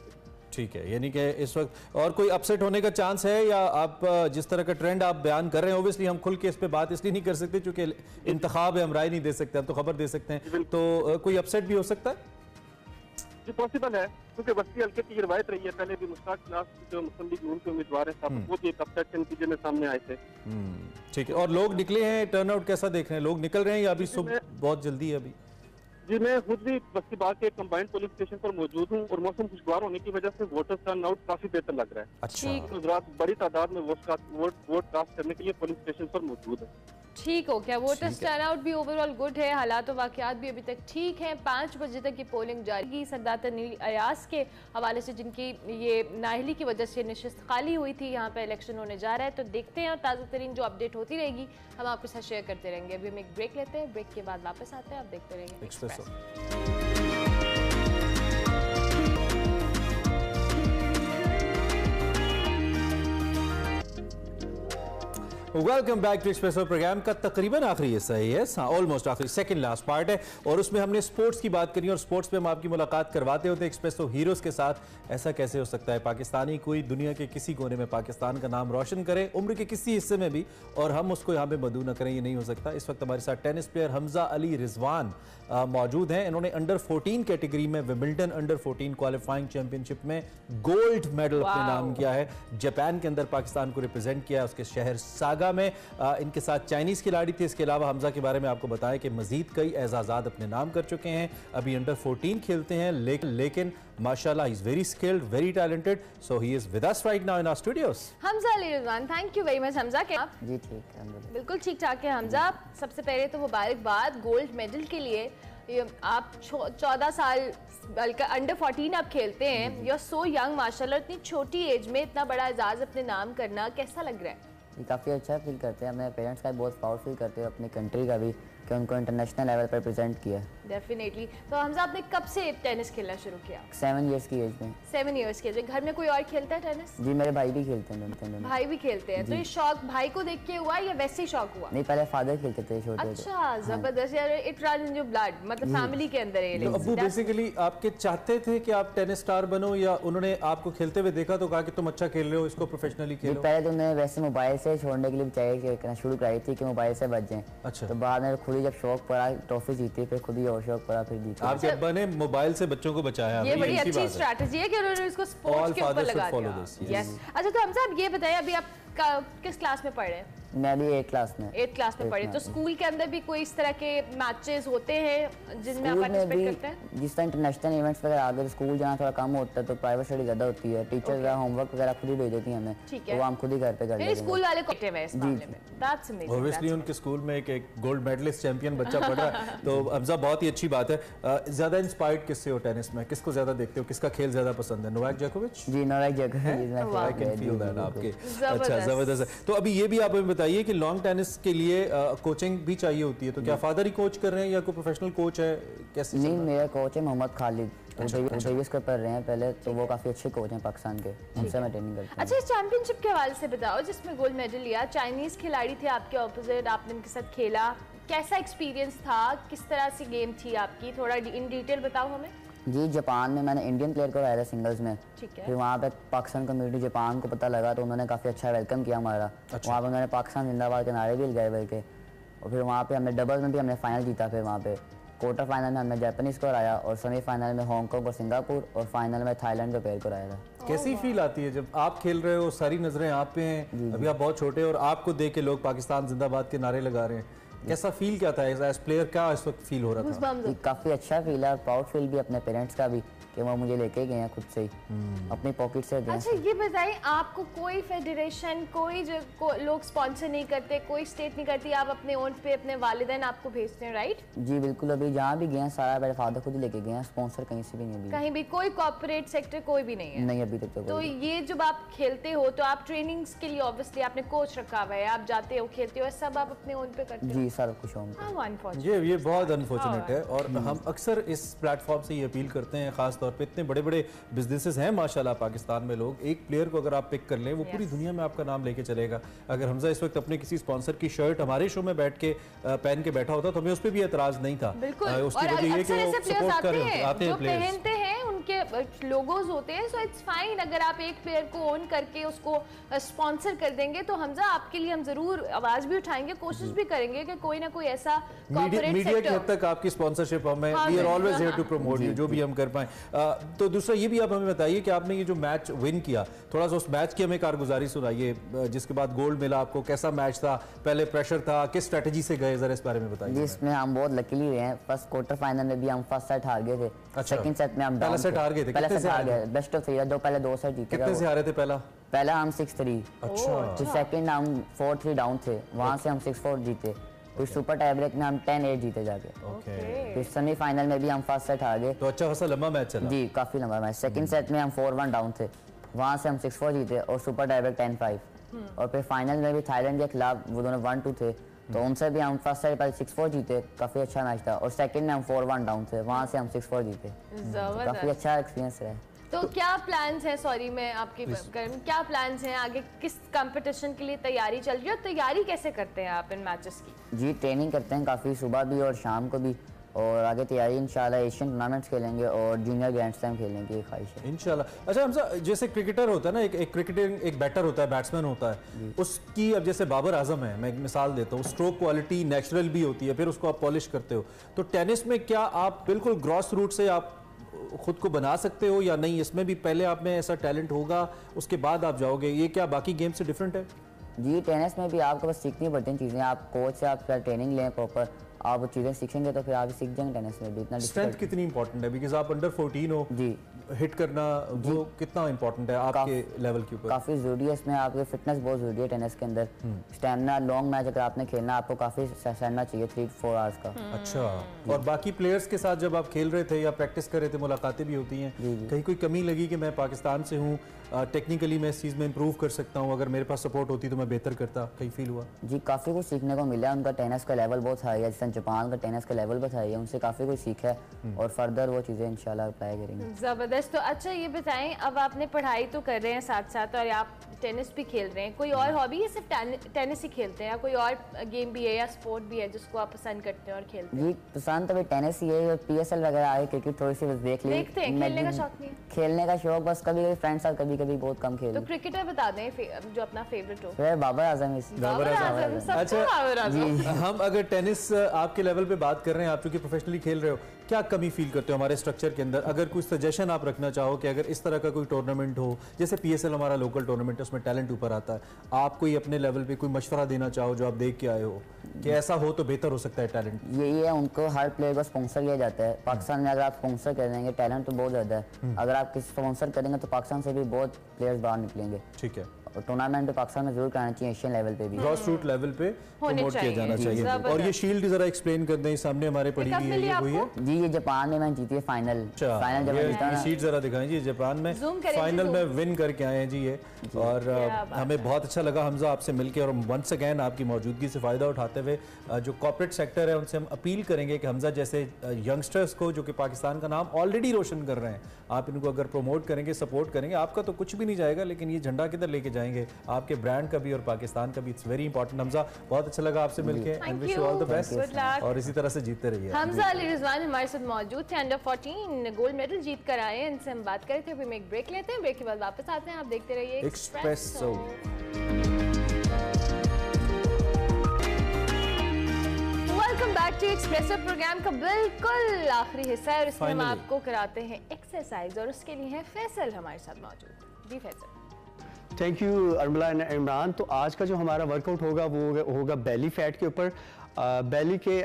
ठीक है, यानी कि इस वक्त और कोई अपसेट होने का चांस है, या आप जिस तरह का ट्रेंड आप बयान कर रहे हैं, ओबियसली हम खुल के इस पे बात इसलिए नहीं कर सकते क्योंकि इंतखाब है, हम राय नहीं दे सकते, हम तो खबर दे सकते हैं, तो कोई अपसेट भी हो सकता है?
जी पॉसिबल है, क्योंकि वस्ती हल्के की रवायत रही है, पहले भी मुश्ताक खिलाफ जो मुस्लिम लीग नून के उम्मीदवार हैं वो भी एक अपसेट के नतीजे में सामने आए थे।
ठीक है, और लोग निकले हैं, टर्नआउट कैसा देख रहे हैं, लोग निकल रहे हैं या अभी सुबह बहुत जल्दी है? अभी
जी मैं खुद भी बस्ती बाग के कंबाइंड पोलिंग स्टेशन पर मौजूद हूँ, और मौसम खुशगवार होने की वजह से वोटर टर्नआउट काफी बेहतर लग रहा है।
अच्छा,
तो बड़ी तादाद में वोट कास्ट करने के लिए पोलिंग स्टेशन पर मौजूद है।
ठीक हो क्या? वोटर्स टर्नआउट भी ओवरऑल गुड है, हालात और वाकयात भी अभी तक ठीक हैं। 5 बजे तक ये पोलिंग जारी की। सरदार तनवीर अयाज के हवाले से जिनकी ये नाअहली की वजह से नशिस्त खाली हुई थी, यहाँ पे इलेक्शन होने जा रहा है, तो देखते हैं। ताज़ा तरीन जो अपडेट होती रहेगी हम आपके साथ शेयर करते रहेंगे। अभी हम एक ब्रेक लेते हैं, ब्रेक के बाद वापस आते हैं, आप देखते रहेंगे express.
Welcome back to espresso program का तकरीबन आखिरी हिस्सा है, हाँ ऑलमोस्ट आखिरी, सेकंड लास्ट पार्ट है और उसमें हमने स्पोर्ट्स की बात करी और स्पोर्ट्स में हम आपकी मुलाकात करवाते होते हैं एक्सप्रेसो हीरोज़ के साथ। ऐसा कैसे हो सकता है पाकिस्तानी कोई दुनिया के किसी कोने में पाकिस्तान का नाम रोशन करे, उम्र के किसी हिस्से में भी, और हम उसको यहाँ पे मदऊ न करें, ये नहीं हो सकता। इस वक्त हमारे साथ टेनिस प्लेयर हमजा अली रिजवान मौजूद हैं। इन्होंने अंडर 14 कैटेगरी में विंबलडन अंडर 14 क्वालिफाइंग चैंपियनशिप में गोल्ड मेडल अपने नाम किया है। जापान के अंदर पाकिस्तान को रिप्रेजेंट किया है, उसके शहर सागा में। इनके साथ चाइनीज खिलाड़ी थे। इसके अलावा हमजा के बारे में आपको बताएं कि मजीद कई एजाजात अपने नाम कर चुके हैं। अभी अंडर 14 खेलते हैं, लेकिन माशाल्लाह he is very skilled, very talented, so he is with us right now in our studios.
Hamza Ali Rizwan, thank you very much. Hamza के आप?
जी ठीक है,
बिल्कुल ठीक ठाक है हमजा। सबसे पहले तो मुबारकबाद गोल्ड मेडल के लिए। आप 14 साल बल्कि अंडर 14 आप खेलते हैं, यू आर सो यंग माशाल्लाह। इतनी छोटी एज में इतना बड़ा एजाज अपने नाम करना कैसा लग रहा है?
ये काफ़ी अच्छा फील करते हैं, अपने पेरेंट्स का भी बहुत प्राउड फील करते हैं, अपनी कंट्री का भी कि उनको इंटरनेशनल लेवल पर प्रेजेंट किया।
डेफिनेटली। तो हमजा आपने कब से टेनिस खेलना शुरू किया?
7 इयर्स की एज में।
7 इयर्स की एज में। घर में कोई और खेलता है टेनिस?
जी मेरे भाई भी खेलते हैं।
भाई भी खेलते हैं, तो ये शौक भाई को देख के हुआ या वैसे ही शौक हुआ?
नहीं, पहले फादर खेलते थे छोटे।
अच्छा, जबरदस्त यार, it run in your blood, मतलब फैमिली के अंदर है।
अब्बू बेसिकली आपके चाहते थे कि आप टेनिस स्टार बनो, या उन्होंने आपको खेलते हुए देखा तो कहा कि तुम अच्छा खेल रहे हो, इसको प्रोफेशनली खेलो?
पहले तो उन्होंने वैसे मोबाइल से छोड़ने के लिए करना शुरू कराई थी कि मोबाइल से बच जाएं।
अच्छा।
तो बाद में खुद ही जब शौक पड़ा, ट्रॉफी जीती, फिर खुद ही और शौक पड़ा, फिर जीती।
आपके अब्बा ने मोबाइल से बच्चों को बचाया।
ये बड़ी अच्छी स्ट्रैटेजी है कि उन्होंने इसको स्पोर्ट्स के ऊपर लगा दिया। यस। अच्छा, तो हमजा आप ये बताइए, अभी आप किस क्लास में पढ़ रहे हैं?
मैं भी 8th क्लास में।
8th क्लास में पढ़े। तो स्कूल के अंदर भी कोई इस तरह के मैचेस होते हैं जिनमें आप पार्टिसिपेट करते हैं? जिस तरह
इंटरनेशनल इवेंट्स वगैरह आगे स्कूल जाना थोड़ा कम होता है, तो प्राइवेट स्टडी ज़्यादा होती है। टीचर वगैरह होमवर्क वगैरह खुद ही भेज देती हैं हमें, तो हम खुद ही घर पे कर लेते हैं।
स्कूल वाले एक्टिव हैं इस मामले में। That's amazing.
ऑब्वियसली उनके स्कूल में एक गोल्ड मेडलिस्ट चैंपियन बच्चा पढ़ रहा है, तो हमजा बहुत ही अच्छी बात है। ज़्यादा इंस्पायर्ड किससे हो टेनिस में? किसको ज़्यादा देखते हो, किसका खेल ज़्यादा पसंद है? नोवाक जोकोविच?
जी नोवाक जोकोविच।
आई कैन फील दैट आपके। अच्छा, ज़बरदस्त। तो अभी ये भी आप हमें बताइए कि लॉन्ग टेनिस के लिए कोचिंग भी चाहिए होती है, तो क्या फादर ही कोच कर रहे हैं या कोई प्रोफेशनल कोच है, कैसे?
नहीं, मेरा कोच है मोहम्मद खालिद, डेविस को पढ़ रहे हैं पहले, तो वो काफ़ी अच्छे कोच हैं पाकिस्तान के, उनसे मैं ट्रेनिंग करता हूं।
अच्छा, इस चैंपियनशिप के हवाले से बताओ जिसमें गोल्ड मेडल लिया। चाइनीज़ खिलाड़ी थे आपके ऑपोजिट, आपने उनके साथ खेला, कैसा एक्सपीरियंस था, किस तरह से गेम थी आपकी, थोड़ा इन डिटेल बताओ हमें।
जी, जापान में मैंने इंडियन प्लेयर को हराया था सिंगल्स में।
ठीक है।
फिर वहाँ पे पाकिस्तान कम्युनिटी जापान को पता लगा, तो उन्होंने काफ़ी अच्छा वेलकम किया हमारा।
अच्छा।
वहाँ पे उन्होंने पाकिस्तान जिंदाबाद के नारे भी लगाए बल्कि, और फिर वहाँ पे हमने डबल्स में भी हमने फाइनल जीता। फिर वहाँ पे क्वार्टर फाइनल में हमने जापानीज़ को हराया, और सेमीफाइनल में हांगकांग और सिंगापुर, और फाइनल में थाईलैंड के प्लेयर को हराया था।
कैसी फील आती है जब आप खेल रहे हो, सारी नजरें आप पे हैं, अभी आप बहुत छोटे, और आपको देख के लोग पाकिस्तान जिंदाबाद के नारे लगा रहे हैं? कैसा फील क्या था एज प्लेयर, क्या इस वक्त फील हो रहा था?
काफ़ी अच्छा फील है, प्राउड फील भी अपने पेरेंट्स का भी कि वो मुझे लेके गए हैं खुद से ही, अपनी पॉकेट से।
अच्छा, ये बताइए, आपको कोई फेडरेशन, कोई लोग स्पॉन्सर नहीं करते, कोई स्टेट नहीं करती, आप अपने ओन पे अपने वालिदैन आपको भेजते हैं, राइट?
जी बिल्कुल, अभी जहाँ भी गए हैं सारा मेरे फादर खुद ही लेके गए हैं, स्पॉन्सर कहीं से भी नहीं,
कहीं भी कोई कॉर्पोरेट सेक्टर कोई भी नहीं है?
नहीं, अभी तक
तो ये जब आप खेलते हो तो आप ट्रेनिंग्स के लिए ऑब्वियसली आपने कोच रखा हुआ है, आप जाते हो, खेलते हो, सब आप अपने ओन पे करते हो?
जी, सारा कुछ
ये बहुत अनफॉर्चुनेट है, और हम अक्सर इस प्लेटफॉर्म से ये अपील करते हैं, खास तौर पे इतने बड़े बड़े बिजनेसेस हैं माशाल्लाह पाकिस्तान में, लोग एक प्लेयर को अगर आप पिक कर लें, वो पूरी दुनिया में आपका नाम लेके चलेगा। अगर हमजा इस वक्त अपने किसी स्पॉन्सर की शर्ट हमारे शो में बैठ के पहन के बैठा होता तो हमें उस पर भी एतराज नहीं था। उसकी वजह ये कि वो सपोर्ट कर रहे आते हैं,
पहनते हैं, उनके लोगोज होते हैं, सो इट्स फाइन। अगर आप एक प्लेयर को ओन करके उसको स्पॉन्सर कर देंगे तो हमजा आपके लिए हम जरूर आवाज भी उठाएंगे, कोशिश भी करेंगे कि कोई ना कोई ऐसा
मीडिया की हद तक आपकी स्पॉन्सरशिप हमें, we are always here to promote you, जो भी हम कर पाए। तो दूसरा ये भी आप हमें बताइए कि आपने ये जो मैच विन किया, थोड़ा सा उस मैच की हमें कारगुजारी सुनाइए, जिसके बाद गोल्ड मिला आपको। कैसा मैच था, पहले प्रेशर था, किस स्ट्रेटजी से गए, जरा इस बारे में बताइए।
जिसमें हम बहुत लकीली रहे हैं, फर्स्ट क्वार्टर फाइनल में भी हम फर्स्ट सेट हार गए थे। सेकंड सेट में हम
पहला सेट सेट हार गए थे,
पहला
कितने
सेट
से
हार
हारे
गए, बेस्ट ऑफ 3 था, जो पहले 2 सेट जीते
कितने से हारे थे पहला?
पहला हम 6-3,
अच्छा
फिर सेकंड हम 4-3 डाउन थे, वहां से हम 6-4 जीते, फिर सुपर टाई ब्रेक में हम 10-8 जीते जाके,
ओके
फिर सेमीफाइनल में भी हम फर्स्ट सेट हार गए।
तो अच्छा खासा लंबा मैच चला।
जी काफी लंबा मैच। सेकंड सेट में हम 4-1 डाउन थे, वहां से हम 6-4 जीते और सुपर टाई ब्रेक 10-5, और फिर फाइनल में भी थाईलैंड के खिलाफ वो दोनों 1-2 थे, तो उनसे भी हम फर्स्ट सेट पहले 6-4 जीते, काफी अच्छा मैच था, और सेकंड में हम 4-1 डाउन थे, वहां से हम 6-4 जीते, काफी
जबरदस्त।
अच्छा एक्सपीरियंस रहा।
तो क्या प्लान्स हैं, सॉरी मैं आपकी क्या प्लान्स हैं आगे, किस कंपटीशन के लिए तैयारी चल रही है और तैयारी कैसे करते हैं आप इन मैचेस की?
जी ट्रेनिंग करते हैं काफ़ी, सुबह भी और शाम को भी, और आगे तैयारी इंशाल्लाह एशियन टूर्नामेंट्स खेलेंगे और जूनियर ग्रैंड स्लैम खेलने की ख्वाहिश है
इंशाल्लाह। अच्छा हमसा, जैसे क्रिकेटर होता है ना, एक क्रिकेटर, एक बैटर होता है, बैट्समैन होता है, उसकी अब जैसे बाबर आजम है, मैं एक मिसाल देता हूँ, स्ट्रोक क्वालिटी नेचुरल भी होती है, फिर उसको आप पॉलिश करते हो, तो टेनिस में क्या आप बिल्कुल ग्रॉस रूट से आप खुद को बना सकते हो या नहीं? इसमें भी पहले आप में ऐसा टैलेंट होगा, उसके बाद आप जाओगे, ये क्या बाकी गेम से डिफरेंट है?
जी टेनिस में भी आपको बस सीखनी पड़ती हैं चीज़ें, आप कोच से आप ट्रेनिंग लें प्रॉपर, आप वो चीज़ें सीखेंगे तो फिर आप सीख जाएंगे टेनिस में भी। इतना
स्ट्रेंथ कितनी इंपॉर्टेंट है, बिकॉज आप अंडर 14 हो,
जी
हिट करना वो कितना इंपॉर्टेंट है आपके लेवल के ऊपर?
काफ़ी ज़रूरी है, इसमें आपकी फिटनेस बहुत ज़रूरी है टेनिस के अंदर। स्टेमिना, लॉन्ग मैच अगर आपने खेलना आपको काफ़ी सहना चाहिए 3-4 आवर्स का।
अच्छा, और बाकी प्लेयर्स के साथ जब आप खेल रहे थे या प्रैक्टिस कर रहे थे, मुलाकातें भी होती हैं, कहीं कोई कमी लगी कि मैं पाकिस्तान से हूँ, टेक्निकली मैं इस चीज़ में इंप्रूव कर सकता हूँ, अगर मेरे पास सपोर्ट होती तो मैं बेहतर करता, कहीं फील हुआ?
जी काफ़ी कुछ सीखने को मिला, उनका टेनिस का लेवल बहुत हाई है, जैसे जापान का टेनिस का लेवल बहुत हाई है, उनसे काफ़ी कुछ सीखा है और फर्दर वो चीज़ें इंशाल्लाह अप्लाई करेंगे।
ज़बरदस्त। तो अच्छा ये बताएं, अब आपने पढ़ाई तो कर रहे हैं साथ साथ और आप टेनिस भी खेल रहे हैं, कोई और हॉबी है, सिर्फ टेनिस ही खेलते हैं या कोई और गेम भी है या स्पोर्ट भी है जिसको आप पसंद करते हैं और खेलते हैं?
जी पसंद तो भाई टेनिस ही है, PSL वगैरह आए, क्रिकेट थोड़ी सी बस देख ली।
देखते हैं, खेलने का शौक नहीं है?
खेलने का शौक बस कभी कभी फ्रेंड्स साथ, कभी कभी बहुत कम खेल।
तो क्रिकेटर बता दें जो अपना फेवरेट हो।
फिर बाबर आजम
बाबर आजम, सबका
अच्छा,
बाबर आजम।
हम अगर टेनिस आपके लेवल पे बात कर रहे हैं, आप चूंकि प्रोफेशनली खेल रहे हो, क्या कमी फील करते हो हमारे स्ट्रक्चर के अंदर? अगर कुछ सजेशन आप रखना चाहो कि अगर इस तरह का कोई टूर्नामेंट हो, जैसे PSL हमारा लोकल टूर्नामेंट है, उसमें टैलेंट ऊपर आता है, आप कोई अपने लेवल पे कोई मशवरा देना चाहो जो आप देख के आए हो कि ऐसा हो तो बेहतर हो सकता है टैलेंट?
यही है, उनको हर प्लेयर को स्पॉन्सर किया जाता है पाकिस्तान में। अगर आप स्पॉन्सर करेंगे, टैलेंट तो बहुत ज़्यादा है, अगर आप किसी स्पॉन्सर करेंगे तो पाकिस्तान से भी बहुत प्लेयर्स बाहर निकलेंगे।
ठीक है,
और टूर्नामेंट पाकिस्तान में जरूर कराना चाहिए, एशियन लेवल पे भी,
ग्रॉस रूट लेवल पे प्रमोट किया जाना चाहिए। और ये शील्ड जरा एक्सप्लेन कर दें, सामने हमारे पड़ी हुई है, ये हुई है
जी ये जापान में मैंने जीती है फाइनल। फाइनल जब जीता ना,
शीट जरा दिखाएं जी, जापान में फाइनल में विन करके आए हैं जी ये, और हमें बहुत अच्छा लगा हमजा आपसे मिलके, और वंस अगेन आपकी मौजूदगी से फ़ायदा उठाते हुए जो कॉर्पोरेट सेक्टर है उनसे हम अपील करेंगे कि हमजा जैसे यंगस्टर्स को जो कि पाकिस्तान का नाम ऑलरेडी रोशन कर रहे हैं, आप इनको अगर प्रमोट करेंगे, सपोर्ट करेंगे, आपका तो कुछ भी नहीं जाएगा, लेकिन ये झंडा किधर लेके जाएंगे, आपके ब्रांड का भी और पाकिस्तान का भी। It's very important. हमजा बहुत अच्छा लगा आपसे मिलके, and wish you all the best, और इसी तरह से जीतते रहिए।
हमजा अली रिजवान हमारे साथ मौजूद थे, अंडर 14 गोल्ड मेडल जीत कर आए हैं, इनसे हम बात कर रहे थे। अभी हम एक ब्रेक लेते हैं, ब्रेक के बाद वापस आते हैं, आप देखते रहिए
Expresso.
Welcome back to espresso, program का बिल्कुल आखिरी हिस्सा है और इसमें हम
Finally.
आपको कराते हैं एक्सरसाइज, और उसके लिए है फैसल हमारे साथ मौजूद। जी Faisal.
Thank you Armala and Imran. तो आज का जो हमारा वर्कआउट होगा वो होगा बेली फैट के ऊपर। बेली के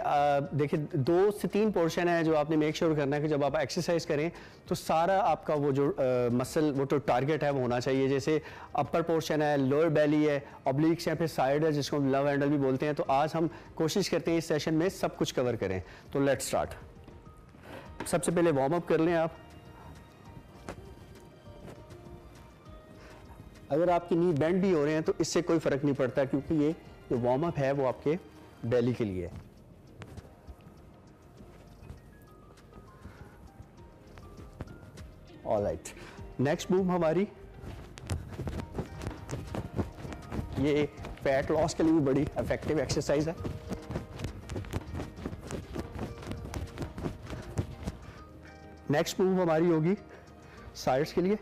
देखिए 2 से 3 पोर्शन है जो आपने मेक श्योर करना है कि जब आप एक्सरसाइज करें तो सारा आपका वो जो मसल वो जो टारगेट है वो होना चाहिए। जैसे अपर पोर्शन है, लोअर बेली है, ऑब्लिक्स है, फिर साइड है जिसको हम लव हैंडल भी बोलते हैं। तो आज हम कोशिश करते हैं इस सेशन में सब कुछ कवर करें। तो लेट्स स्टार्ट। सबसे पहले वार्म अप कर लें आप। अगर आपकी नी बेंड भी हो रहे हैं तो इससे कोई फर्क नहीं पड़ता, क्योंकि ये जो वार्म अप है वो आपके बेली के लिए है। ऑलराइट, नेक्स्ट मूव हमारी ये फैट लॉस के लिए भी बड़ी इफेक्टिव एक्सरसाइज है। नेक्स्ट मूव हमारी होगी साइड्स के लिए।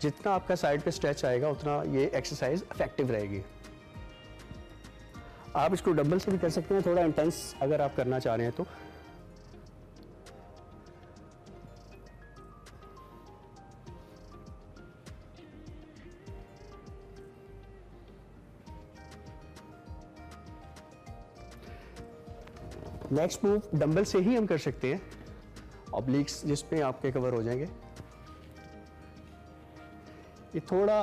जितना आपका साइड पे स्ट्रेच आएगा उतना ये एक्सरसाइज इफेक्टिव रहेगी। आप इसको डबल से भी कर सकते हैं, थोड़ा इंटेंस अगर आप करना चाह रहे हैं तो। नेक्स्ट मूव डंबल से ही हम कर सकते हैं, ऑब्लिक्स जिसमें आपके कवर हो जाएंगे। ये थोड़ा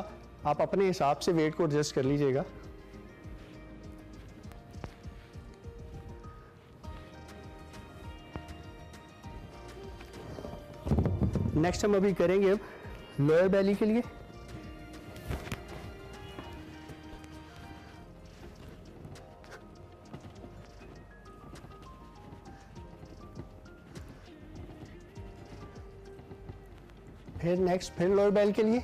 आप अपने हिसाब से वेट को एडजस्ट कर लीजिएगा। नेक्स्ट हम अभी करेंगे अब लोअर बेली के लिए। फिर नेक्स्ट फिर लोअर बेल के लिए।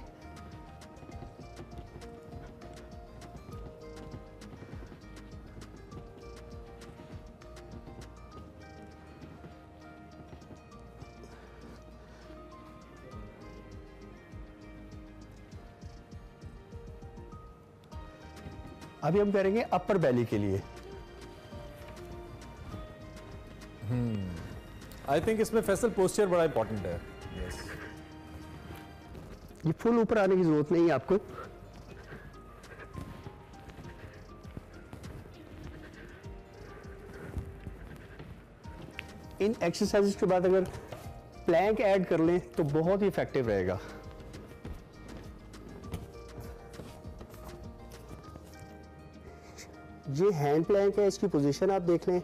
अभी हम करेंगे अपर बेली के लिए।
आई थिंक इसमें फैसल पोस्चर बड़ा इंपॉर्टेंट है। yes.
ये फुल ऊपर आने की जरूरत नहीं है आपको। इन एक्सरसाइजेस के बाद अगर प्लैंक ऐड कर लें तो बहुत ही इफेक्टिव रहेगा। ये हैंड प्लैंक है, इसकी पोजीशन आप देख लें।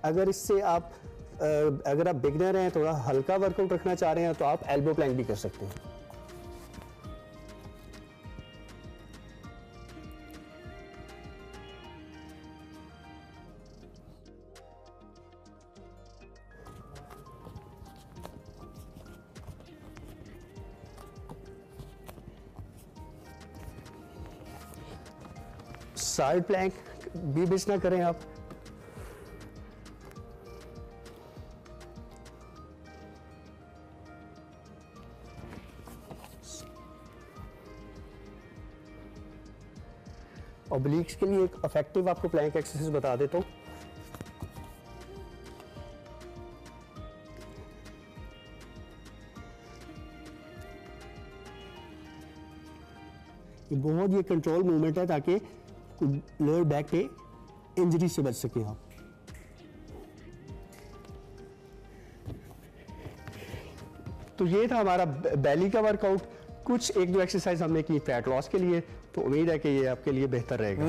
अगर आप बिगनर हैं, थोड़ा हल्का वर्कआउट रखना चाह रहे हैं तो आप एल्बो प्लैंक भी कर सकते हैं। साइड प्लैंक भी मिस ना करें आप। ऑब्लिक्स के लिए एक इफेक्टिव आपको प्लैंक एक्सरसाइज बता देता हूं। बहुत ये कंट्रोल मूवमेंट है ताकि लोअर बैक पे इंजरी से बच सके आप। तो ये था हमारा बेली का वर्कआउट। कुछ एक दो एक्सरसाइज हमने की फैट लॉस के लिए, तो उम्मीद है कि ये आपके लिए बेहतर रहेगा।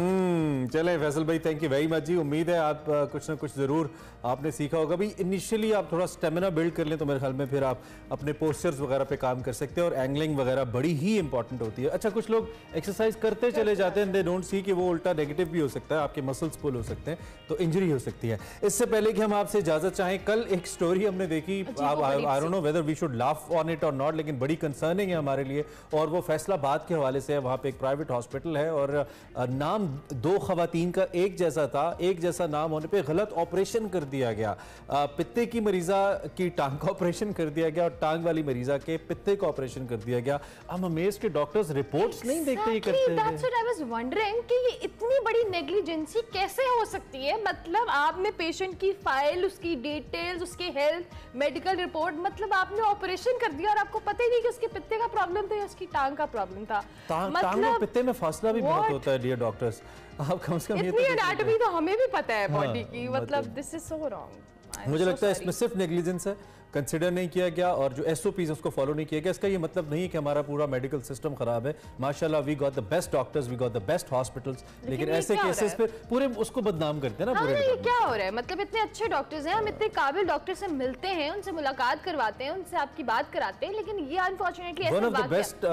चले फैसल भाई, थैंक यू वेरी मच जी। उम्मीद है आप कुछ ना कुछ ज़रूर आपने सीखा होगा। भाई इनिशियली आप थोड़ा स्टेमिना बिल्ड कर लें तो मेरे ख्याल में फिर आप अपने पोस्चर्स वगैरह पे काम कर सकते हैं, और एंगलिंग वगैरह बड़ी ही इंपॉर्टेंट होती है। अच्छा, कुछ लोग एक्सरसाइज करते चले जाते हैं, दे डोंट सी कि वो उल्टा नेगेटिव भी हो सकता है, आपके मसल्स पुल हो सकते हैं, तो इंजरी हो सकती है। इससे पहले कि हम आपसे इजाज़त चाहें, कल एक स्टोरी हमने देखी, I don't know whether we should laugh on it और नॉट, लेकिन बड़ी कंसर्निंग है हमारे लिए, और वो फैसलाबाद के हवाले से है। वहाँ पे एक प्राइवेट हॉस्पिटल है और नाम दो खवातीन का एक जैसा था, एक जैसा नाम होने पे गलत ऑपरेशन कर दिया गया। पित्ते की मरीजा की टांग का ऑपरेशन कर दिया गया और टांग वाली मरीजा के पित्ते का ऑपरेशन कर दिया गया। हम अमेज्ड के डॉक्टर्स रिपोर्ट्स नहीं देखते, ये करते हैं।
That's what I was wondering कि ये इतनी बड़ी नेग्लिजेंसी कैसे हो सकती है। मतलब आपने पेशेंट की फाइल, उसकी डिटेल्स, उसकी हेल्थ, मेडिकल रिपोर्ट, मतलब आपने ऑपरेशन कर दिया और आपको पता ही नहीं कि उसके पित्ते का प्रॉब्लम था या उसकी टांग का प्रॉब्लम था।
टांग और पित्ते में फासला भी बहुत होता है डियर डॉक्टर्स। आप कम से कम
इतनी एनाटॉमी तो हमें भी पता है बॉडी की, मतलब दिस इज सो रॉन्ग।
मुझे लगता है इसमें सिर्फ नेग्लिजेंस है, कंसिडर नहीं किया गया, और जो एसओपीज है उसको फॉलो नहीं किया गया। इसका ये मतलब नहीं है कि हमारा पूरा मेडिकल सिस्टम खराब है। माशाल्लाह we got the best doctors, we got the best hospitals, लेकिन ऐसे केसेस पे पूरे उसको बदनाम करते हैं ना पूरे।
ये क्या हो रहा है? मतलब इतने अच्छे डॉक्टर्स हैं, हम इतने काबिल डॉक्टर से मिलते हैं, उनसे मुलाकात करवाते हैं, उनसे आपकी बात कराते हैं, लेकिन ये unfortunately
one of the best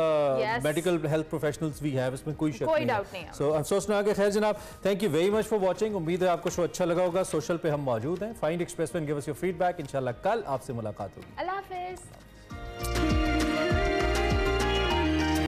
medical health professionals we have, इसमें कोई शक नहीं,
कोई डाउट नहीं है।
सो अफसोस ना। खैर जनाब, thank you very much for watching. उम्मीद है आपको शो अच्छा लगा होगा। सोशल पे हम मौजूद हैं, फाइंड एक्सप्रेस पे गिव अस योर फीडबैक। इंशाल्लाह कल आपसे मुलाकात होगी।
अल्लाह हाफिज़।